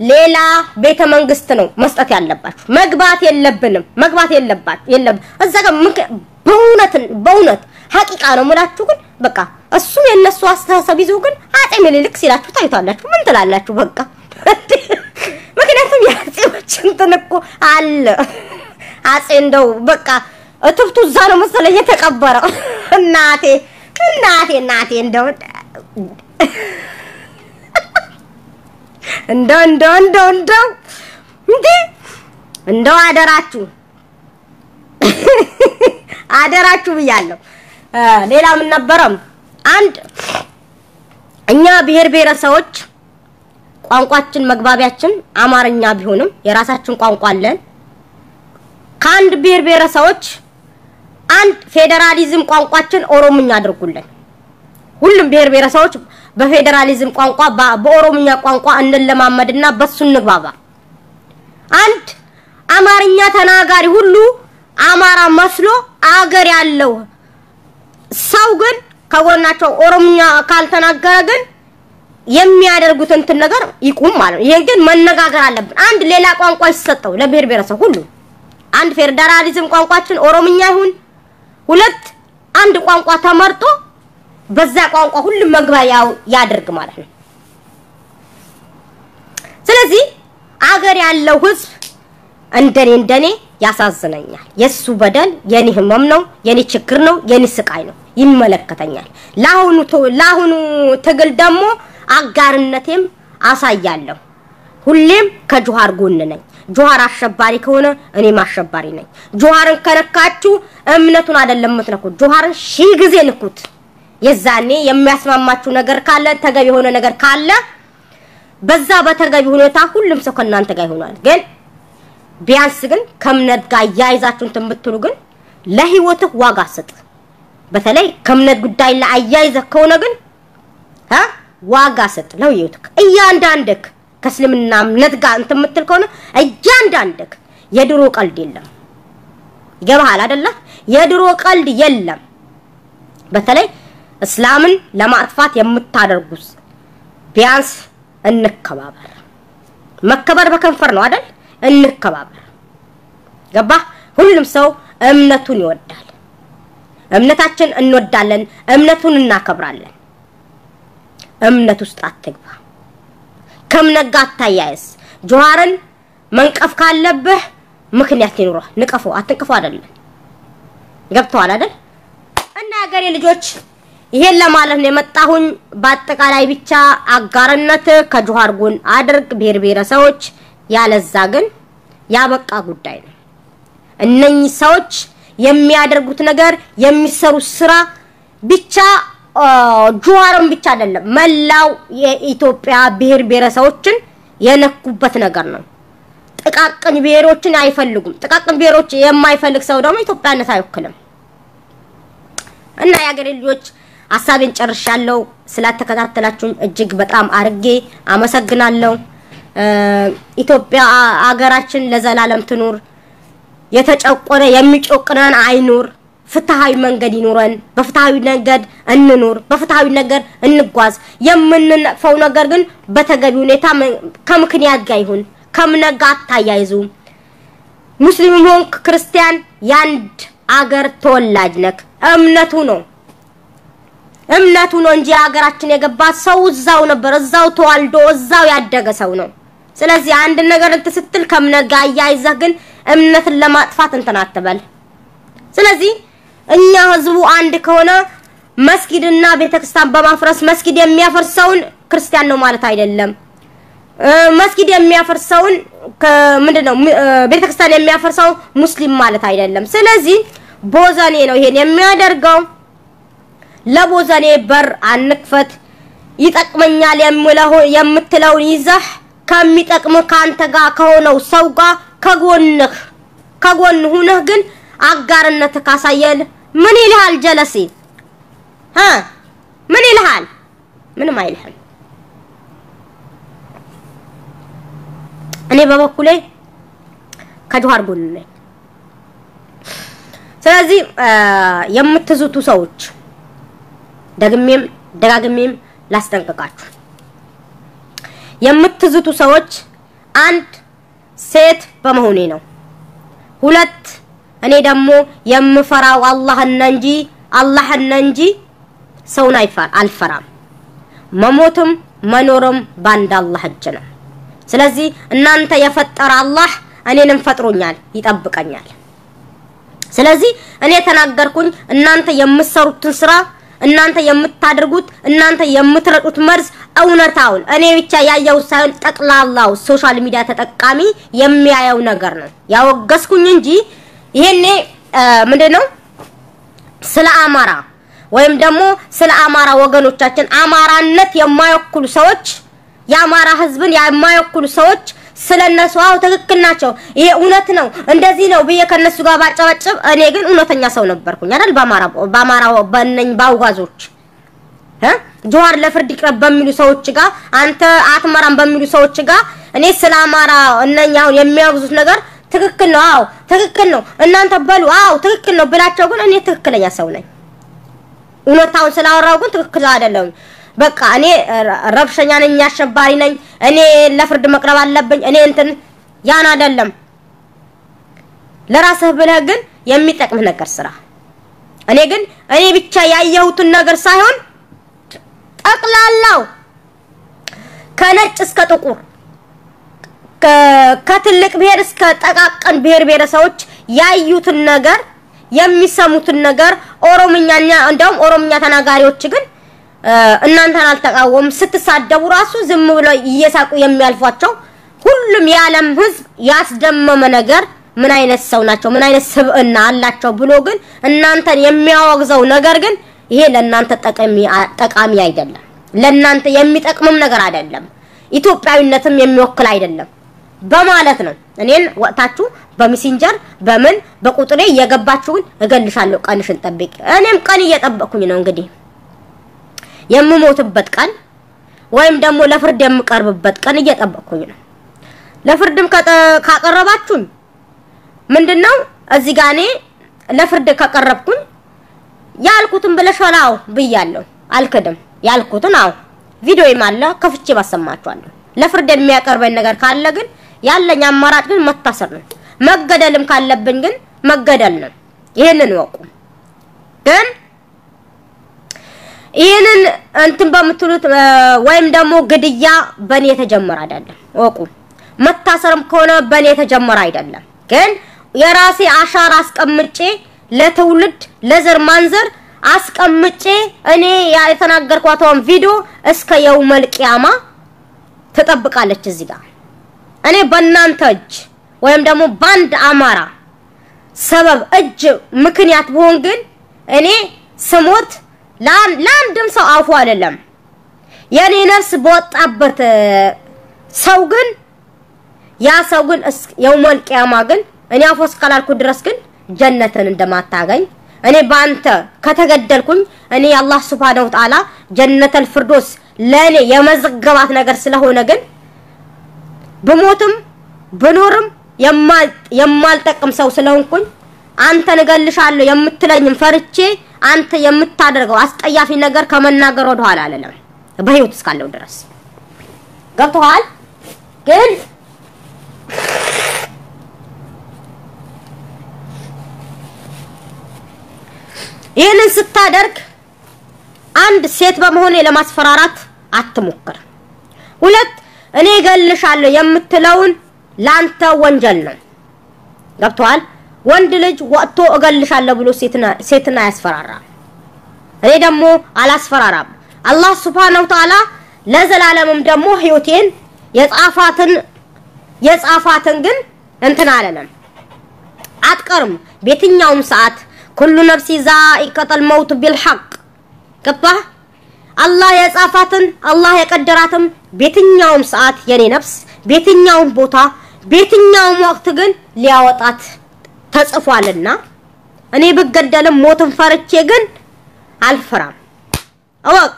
ሌላ ቤተ መንግስት ነው መስጠት ያለባችሁ መግባት የለም እዛ ጋር በእውነት ሐቂቃ ነው ሙላችሁ ግን በቃ እሱም የነሱ አስተሳሰብ ይዞ ግን አጼ ሚኒሊክ ሲላችሁ ታይቷላችሁ ምን ትላላችሁ በቃ ምክንያቱም ያጼዎች እንትን እኮ አለ አጼ እንደው በቃ እትብቱ እዛ ነው መሰለኝ የተቀበረው እናቴ እንደው አደራችሁ ብያለሁ ሌላ ምን ነበረም አንድ እኛ ብሔር ብሔረሰቦች ቋንቋችን መግባቢያችን አማርኛ ቢሆንም የራሳችን ቋንቋ አለን ካንድ ብሔር ብሔረሰቦች አንድ ፌደራሊዝም ቋንቋችን ኦሮምኛ አድርጉልን ሁሉም ብሔር ብሔረሰቦች በፌደራሊዝም ቋንቋ በኦሮምኛ ቋንቋ እንለማመድና በሱ እንግባባ አንድ አማርኛ ተናጋሪ ሁሉ አማራ መስሎ አገር ያለው ሰው ግን ከጎናቸው ኦሮምኛ ካልተናገረ ግን የሚያደርጉት እንትን ነገር ይቁም ማለት ይሄን ግን መነጋገር አለብን አንድ ሌላ ቋንቋ ይሰጠው ለብሔር ብሔረሰብ ሁሉ አንድ ፌደራሊዝም ቋንቋችን ኦሮምኛ ይሁን ሁለት አንድ ቋንቋ ተመርጦ በዛ ቋንቋ ሁሉ መግባቢያው ያደርግ ማለት ነው ስለዚህ አገር ያለው ህዝብ እንደኔ ያሳዝነኛል የሱ በደል የኔ ህመም ነው የኔ ችግር ነው የኔ ስቃይ ነው ይመለከተኛል ላሁኑ ትግል ደግሞ አጋርነቴም አሳያለሁ ሁሌም ከጆሃር ጎን ነኝ ጆሃር አሸባሪ ከሆነ እኔም አሸባሪ ነኝ ጆሃርን ከነካችሁ እምነቱን አይደለም የምትነኩት ጆሃርን ሺህ ጊዜ ንኩት የዛኔ የሚያስማማችሁ ነገር ካለ ተገቢ የሆነ ነገር ካለ በዛ በተገቢ ሁኔታ ሁሉም ሰው ከናንተ ጋር ይሆናል ግን ቢያንስ ግን ከእምነት ጋር ያይዛችሁን ተምትሉ ግን ለህይወትህ ዋጋ ሰጥ በተለይ ከእምነት ጉዳይ ላይ አያይዘህ ከሆነ ግን ዋጋ ሰጥ ለህይወትህ እያንዳንድክ ከእስልምና እምነት ጋር እንተምትል ከሆነ እያንዳንድክ የድሮ ቀልድ የለም ይገባሃል አይደለ የድሮ ቀልድ የለም በተለይ እስላምን ለማጥፋት የምታደርጉስ ቢያንስ እንከባበር መከበር በከንፈር ነው አይደል እንከባበር ገባ ሁሉም ሰው እምነቱን ይወዳል እምነታችን እንወዳለን እምነቱን እናከብራለን እምነት ውስጥ አትግባ ከምነጋ አታያይስ ጆሃርን መንቀፍ ካለብህ ምክንያት ይኖር ንቀፈው አትንቀፈው አይደለም ገብቷል አይደል እና ያገሬ ልጆች ይሄን ለማለት ነው የመጣሁኝ በአጠቃላይ ብቻ አጋርነት ከጆሃር ጎን አድርግ ብሔረሰቦች ያለዛ ግን ያበቃ ጉዳይ ነው እነኚህ ሰዎች የሚያደርጉት ነገር የሚሰሩት ስራ ብቻ ጆሃርን ብቻ አይደለም መላው የኢትዮጵያ ብሔረሰቦችን የነኩበት ነገር ነው ጥቃቅን ብሔሮችን አይፈልጉም ጥቃቅን ብሔሮች የማይፈልግ ሰው ደግሞ ኢትዮጵያነት አይወክልም እና ያገሬ ልጆች ሐሳቤን ጨርሻለሁ ስላተከታተላችሁኝ እጅግ በጣም አርጌ አመሰግናለሁ ኢትዮጵያ አገራችን ለዘላለም ትኑር የተጨቆነ የሚጮቅነን አይኑር ፍትሃዊ መንገድ ይኑረን በፍትሃዊ መንገድ እንኑር በፍትሃዊ ነገር እንጓዝ የምንነፈው ነገር ግን በተገቢ ሁኔታ ከምክንያት ጋር ይሁን ከምነጋ አታያይዙ ሙስሊም ሆንክ ክርስቲያን ያንድ አገር ተወላጅ ነክ እምነቱ ነው እንጂ አገራችን የገባት ሰው እዛው ነበር እዛው ተዋልዶ እዛው ያደገ ሰው ነው ስለዚህ አንድ ነገር እንትስትል ከምነጋ አያይዛ ግን እምነትን ለማጥፋት እንተናተበል ስለዚህ እኛ ህዝቡ አንድ ከሆነ መስጊድና ቤተክርስቲያን በማፍረስ መስጊድ የሚያፈርሰውን ክርስቲያን ነው ማለት አይደለም መስጊድ የሚያፈርሰውን ምንድነው ቤተክርስቲያን የሚያፈርሰው ሙስሊም ማለት አይደለም ስለዚህ ቦዘኔ ነው ይሄን የሚያደርገው ለቦዘኔ በር አንክፈት ይጠቅመኛል የምትለው ይዘህ ከሚጠቅም ካንተ ጋር ከሆነው ሰው ጋር ከጎን ሆነህ ግን አጋርነት ካሳየል ምን ይልሃል ጀለሲ ምን ይልሃል ምንም አይልህም እኔ በበኩሌ ከጆሃር ጎን ነኝ ስለዚህ የምትዙቱ ሰዎች ደጋግሜም ላስጠንቅቃችሁ የምትዙቱ ሰዎች አንድ ሴት በመሆኔ ነው ሁለት እኔ ደግሞ የምፈራው አላህን እንጂ ሰውን አልፈራም መሞትም መኖርም ባንድ አላህ እጅ ነው ስለዚህ እናንተ የፈጠረ አላህ እኔንም ፈጥሮኛል ይጠብቀኛል ስለዚህ እኔ ተናገርኩኝ እናንተ የምትሰሩትን ስራ እናንተ የምታደርጉት እናንተ የምትረጡት መርዝ እውነታውን እኔ ብቻ ያያው ሳይሆን ጠቅላላው ሶሻል ሚዲያ ተጠቃሚ የሚያየው ነገር ነው ያወገስኩኝ እንጂ ይሄኔ ምንድነው ስለ አማራ ወይም ደግሞ ስለ አማራ ወገኖቻችን አማራነት የማይወክሉ ሰዎች የአማራ ህዝብን የማይወክሉ ሰዎች ስለነሱ ትክክል ናቸው ይሄ እውነት ነው እንደዚህ ነው በየ ከነሱ ጋር ባጫወጭብ እኔ ግን እውነተኛ ሰው ነበርኩኝ አይደል በአማራ በነኝ ባውጋዞች ጆሃር ለፍርድ ይቅረብ በሚሉ ሰዎች ጋር አንተ አትመራም በሚሉ ሰዎች ጋር እኔ ስለ አማራ እነኛው የሚያወግዙት ነገር ትክክል ነው ትክክል ነው እናንተ በሉ ትክክል ነው ብላቸው ግን እኔ ትክክለኛ ሰው ነኝ እውነታውን ስላወራው ግን ትክክል አይደለም በቃ እኔ ረብሸኛ ነኝ አሸባሪ ነኝ እኔ ለፍርድ መቅረብ አለብኝ እኔ እንትን ያን አይደለም ለራስህ ብለህ ግን የሚጠቅም ነገር ስራ እኔ ብቻ ያየሁትን ነገር ሳይሆን ጠቅላላው ከነጭ እስከ ጥቁር ከትልቅ ብሔር እስከ ጠቃቀን ብሔረሰቦች ያዩትን ነገር የሚሰሙትን ነገር ኦሮምኛኛ እንደውም ኦሮምኛ ተናጋሪዎች ግን እናንተን አልተቃወም ስትሳደቡ ራሱ ዝም ብሎ እየሳቁ የሚያልፏቸው ሁሉም የዓለም ህዝብ ያስደመመ ነገር ምን አይነት ሰው ናቸው ምን አይነት ስብዕና አላቸው ብሎ ግን እናንተን የሚያወግዘው ነገር ግን ይሄ ለእናንተ ጠቃሚ አይደለም ለእናንተ የሚጠቅምም ነገር አይደለም ኢትዮጵያዊነትም የሚወክል አይደለም በማለት ነው እኔን ወጣችሁ በሜሴንጀር በምን በቁጥሬ እየገባችሁን እገልሻለሁ ቀንሽን ጠብቂ እኔም ቀን እየጠበቅኩኝ ነው እንግዲህ የምሞትበት ቀን ወይም ደግሞ ለፍርድ የምቀርብበት ቀን እየጠበቅኩኝ ነው ለፍርድም ካቀረባችሁኝ ምንድነው እዚህ ጋር እኔ ለፍርድ ካቀረብኩኝ ያልኩትን ብለሻላው ብያለሁ አልከደም ያልኩትን ቪዲዮ ይማላ ከፍቼ ባሰማችኋለሁ ለፍርድ የሚያቀርበኝ ነገር ካለ ግን ያለኝ አማራጭ ግን መታሰር ነው መገደልም ካለብኝ ግን መገደል ነው ይሄንን ወቁ ግን ይሄንን እንትን በመትሉት ወይም ደግሞ ግድያ በኔ የተጀመረ አይደለም ወቁ መታሰርም ከሆነ በኔ የተጀመረ አይደለም ግን የራሴ አሻራ አስቀምጬ ለትውልድ ለዘር ማንዘር አስቀምጬ እኔ የተናገርኳውን ቪዲዮ እስከ የውመል ቂያማ ተጠብቃለች እዚህ ጋር እኔ በእናንተ እጅ ወይም ደግሞ ባንድ አማራ ሰበብ እጅ ምክንያት ቢሆን ግን እኔ ስሞት ለአንድም ሰው አፉ አይደለም የኔ ነፍስ በወጣበት ሰው ግን ያ ሰው ግን የውመል ቂያማ ግን እኔ አፎስ ካላልኩ ድረስ ግን ጀነትን እንደማታገኝ እኔ ባንተ ከተገደልኩኝ እኔ አላህ Subhanahu Wa Ta'ala ጀነተል ፍርዶስ ለኔ የመዘገባት ነገር ስለሆነ ግን በሞትም በኖርም የማልጠቅም ሰው ስለሆንኩኝ አንተ ንገልሻለሁ የምትለኝም ፈርቼ አንተ የምታደርገው አስጠያፊ ነገር ከመናገር ወደ ኋላ አለለም በህይወት እስካለው ድረስ ገብቷል ግን ይሄንን ስታደርግ አንድ ሴት በመሆኔ ለማስፈራራት አትሞክር ሁለት እኔ ገልሻለሁ የምትለውን ላንተ ወንጀል ነው ገብቷል ወንድ ልጅ ወጥቶ እገልሻለሁ ብሎ ሴትና ያስፈራራ እኔ ደግሞ አላስፈራራም አላህ Subhanahu Wa Ta'ala ለዘላለምም ደግሞ ህይወቴን የጻፋትን ግን እንትን አለለም አትቀርም በየትኛውም ሰዓት كل نفس ذائقة الموت بالحق ገባህ አላህ የጻፋትን አላህ የቀደራትን በየትኛውም ሰዓት የኔ ነፍስ በየትኛውም ቦታ በየትኛውም ወቅት ግን ሊያወጣት ተጽፏልና እኔ በገደለም ሞትን ፈርቼ ግን አልፈራም አወቅ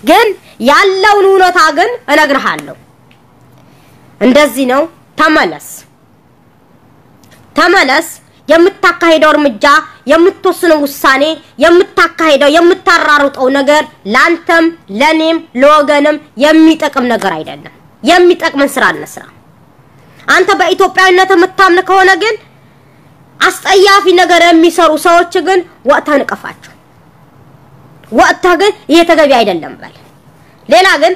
ግን ያለውን ሁኔታ ግን እነግርሃለሁ እንደዚህ ነው ተመለስ የምታካሄደው እርምጃ የምትወስነው ውሳኔ የምታካሄደው የምታራሩጠው ነገር ላንተም ለኔም ለወገንም የሚጠቅም ነገር አይደለም የሚጠቅመን ስራ እንስራ አንተ በኢትዮጵያዊነት የምታምን ከሆነ ግን አስጠያፊ ነገር የሚሰሩ ሰዎች ግን ወጥተህ ንቀፋቸው ወጥተህ ግን ይሄ ተገቢ አይደለም በል ሌላ ግን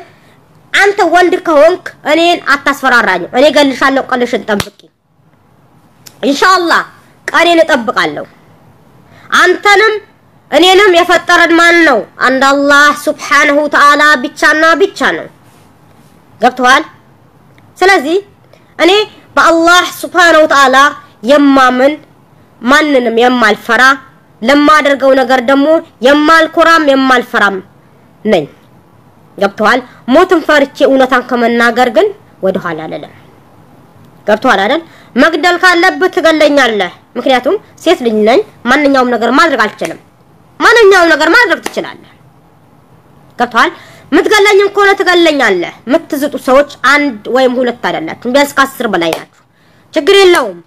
አንተ ወንድ ከሆንክ እኔን አታስፈራራኝ እኔ ገልሻለሁ ቀልሽን ጠብቂ ኢንሻአላህ ቀኔን እጠብቃለሁ አንተንም እኔንም የፈጠረን ማን ነው አንድ አላህ Subhanahu Wa Ta'ala ብቻ ነው ገብቷል ስለዚህ እኔ በአላህ Subhanahu Wa Ta'ala የማምን ማንንም የማልፈራ ለማደርገው ነገር ደግሞ የማልኮራም የማልፈራም ነኝ ገብቷል ሞትን ፈርቼ እውነታን ከመናገር ግን ወደ ኋላ አለለም ገብቷል አይደል መግደል ካለበት ትገለኛለህ ምክንያቱም ሴት ልጅ ነኝ ማንኛውም ነገር ማድረግ አልችልም ማንኛውም ነገር ማድረግ ትችላለህ ገብቷል ምትገለኝም ከሆነ ትገለኛለህ ምትዝጡ ሰዎች አንድ ወይም ሁለት አይደላችሁ ቢያንስ ከ10 በላይ ናችሁ ችግር የለውም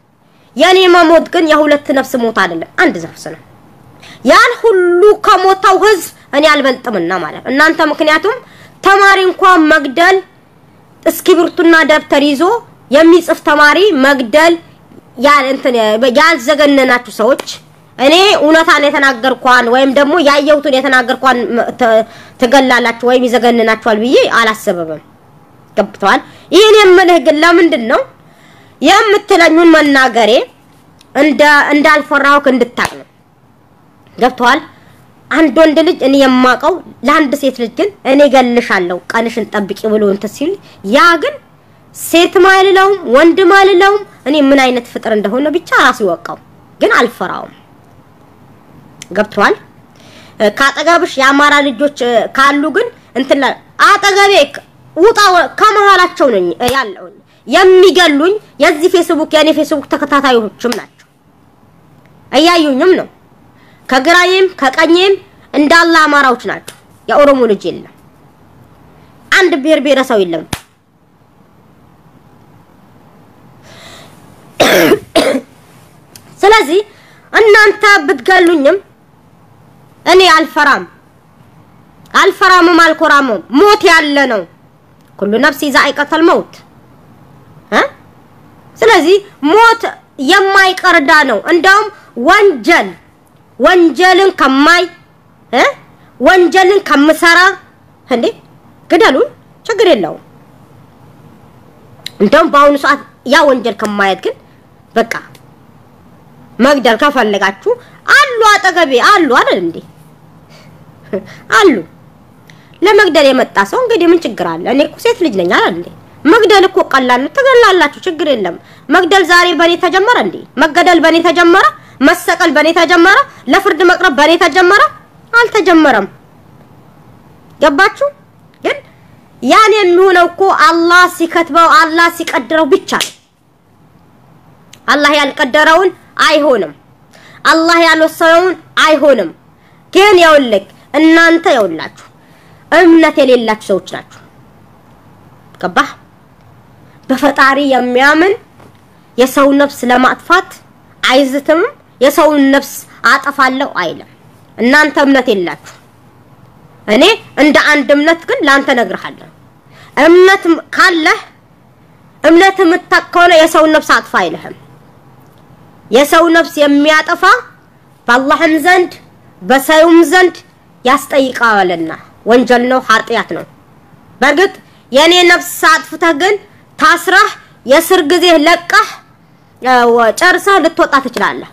የኔ መሞት ግን የሁለት ነፍስ ሞት አይደለም አንድ ነፍስ ነው ያን ሁሉ ከሞታው ህዝብ እኔ አልበልጥምና ማለት እናንተ ምክንያቱም ተማሪ እንኳን መግደል እስኪብርቱና ደብተር ይዞ የሚጽፍ ተማሪ መግደል ያልዘገነናችሁ ሰዎች እኔ ኡነታን የተናገርኳን ወይም ደግሞ ያየሁትን የተናገርኳን ተገላላችሁ ወይም ይዘገነናችኋል ብዬ አላሰበብም ገብቷል ይሄን የምልህ ግን ለምንድነው የምትለኙን መናገሬ እንዳልፈራው እንድታቅ ነው ገብቷል አንድ ወንድ ልጅ እኔ የማቀው ለአንድ ሴት ልጅ ግን እኔ ገልሻለሁ ቀንሽን ጠብቂ ብሎ እንት ሲል ያ ግን ሴት ማይልለው ወንድ ማይልለው እኔ ምን አይነት ፍጥር እንደሆነ ብቻ ራስ ይወቀው ግን አልፈራውም ገብቷል ካጠገብሽ ያማራ ልጆች ካሉ ግን እንትን አጠገቤ ውጣ ከመሃላቸው ነኝ ያለው የሚገሉኝ የዚህ ፌስቡክ የኔ ፌስቡክ ተከታታዮችም ናቸው አያዩኝም ነው ከግራዬም ከቀኝም እንዳላ አማራዎች ናቸው የኦሮሞ ልጅ የለም አንድ ብሔረሰብ የለም ስለዚህ እናንተ ብትገሉኝም እኔ አልፈራም አልኮራም ሞት ያለ ነው كل نفس ذائقة الموت ስለዚህ ሞት የማይቀርዳ ነው እንደውም ወንጀልን ወንጀልን ከመሰራ እንዴ ግደሉን ችግር የለውም እንደውም ባሁን ሰዓት ያ ወንጀል ከማየት ግን በቃ መግደል ከፈለጋችሁ አሉ አጠገቤ አሉ አይደል እንዴ አሉ ለመግደል የመጣ ሰው እንግዲህ ምን ችግር አለ እኔ እኮ ሴት ልጅ ነኝ አይደል እንዴ መግደል እኮ ቀላል ነው ተገላላችሁ ችግር የለም መግደል ዛሬ በኔ ተጀመረ እንዴ መገደል በኔ ተጀመረ መሰቀል በኔ ተጀመረ ለፍርድ መቅረብ በኔ ተጀመረ አልተጀመረም ገባችሁ ግን ያን የሚሆነው እኮ አላህ ሲከትበው አላህ ሲቀድረው ብቻ ነው አላህ ያልቀደረውን አይሆንም አላህ ያልወሰነውን አይሆንም ግን ያውልክ እናንተ ያውላችሁ እምነት የሌላችሁ ሰዎች ናችሁ ገባህ በፈጣሪ የሚያምን የሰው ነፍስ ለማጥፋት አይዝትም የሰው ነፍስ አጠፋለሁ አይልም እናንተ እምነት የላችሁ እኔ እንደ አንድ እምነት ግን ላንተ ነግርሃለሁ እምነት ካለ እምነት የምታከውነ የሰው ነፍስ አጥፋ አይልህም የሰው ነፍስ የሚያጠፋ በአላህም ዘንድ በሰውም ዘንድ ያስጠይቃልና ወንጀል ነው ኃጢአት ነው በርግጥ የኔ ነፍስ አጥፍተህ ግን ታስራህ የስር ጊዜ ለቀህ ጨርሰህ ልትወጣ ትችላለህ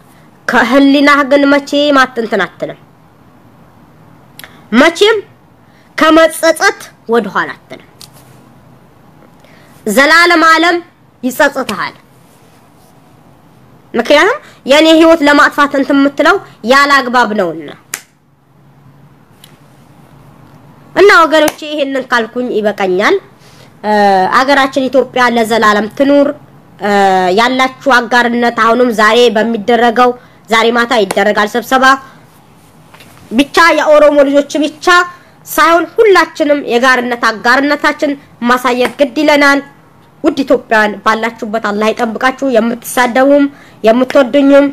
ከህሊናህ ግን መቼም አትንተናተንም መቼም ከመጸጸት ወደ ኋላ አትልም ዘላለም ዓለም ይጸጸታል ምክንያቱም የኔ ህይወት ለማጥፋት እንት የምትለው ያለ አግባብ ነውና እና ወገኖቼ ይሄንን ካልኩኝ ይበቃኛል አገራችን ኢትዮጵያ ለዘላለም ትኑር ያላችሁ አጋርነት አሁንም ዛሬ በሚደረገው ዛሬ ማታ ይደረጋል ስብሰባ ብቻ የኦሮሞ ልጆች ብቻ ሳይሆን ሁላችንም የጋርነት አጋርነታችን ማሳየት ግድ ይለናል ውድ ኢትዮጵያን ባላችሁበት አላህ ይጠብቃችሁ የምትሳደቡም የምትወዱኝም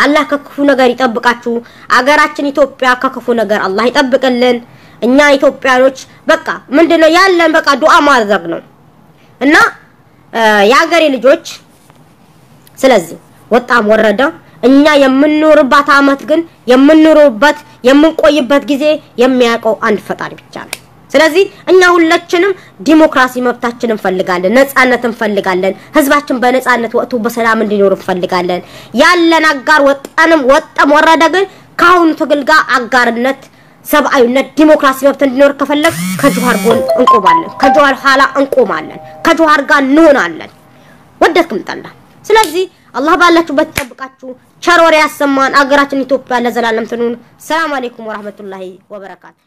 አላህ ከክፉ ነገር ይጠብቃችሁ አገራችን ኢትዮጵያ ከክፉ ነገር አላህ ይጠብቅልን እኛ ኢትዮጵያኖች በቃ ምንድነው ያለን በቃ ዱዓ ማድረግ ነው እና ያገሬ ልጆች ስለዚህ ወጣም ወረደ እኛ የምንኖርባት አመት ግን የምንኖርበት የምንቆይበት ጊዜ የሚያውቀው አንድ ፈጣሪ ብቻ ነው ስለዚህ እኛ ሁላችንም ዲሞክራሲ መብታችንን እንፈልጋለን ነፃነት እንፈልጋለን ህዝባችን በነፃነት ወጥቶ በሰላም እንዲኖር እንፈልጋለን ያለን አጋር ወጣም ወረደ ግን ካሁን ትግል ጋር አጋርነት ሰብአዊነት ዲሞክራሲ መብት እንዲኖር ከፈለግ ከጆሃር ጎን እንቆማለን ከጆሃር ሐላ እንቆማለን ከጆሃር ጋር እንሆናለን ወደድክም ጠላ ስለዚህ አላህ ባላችሁበት ተጠብቃችሁ ቸር ወሬ ያሰማን አገራችን ኢትዮጵያ ለዘላለም ትኑር ሰላም አለይኩም ወራህመቱላሂ ወበረካቱ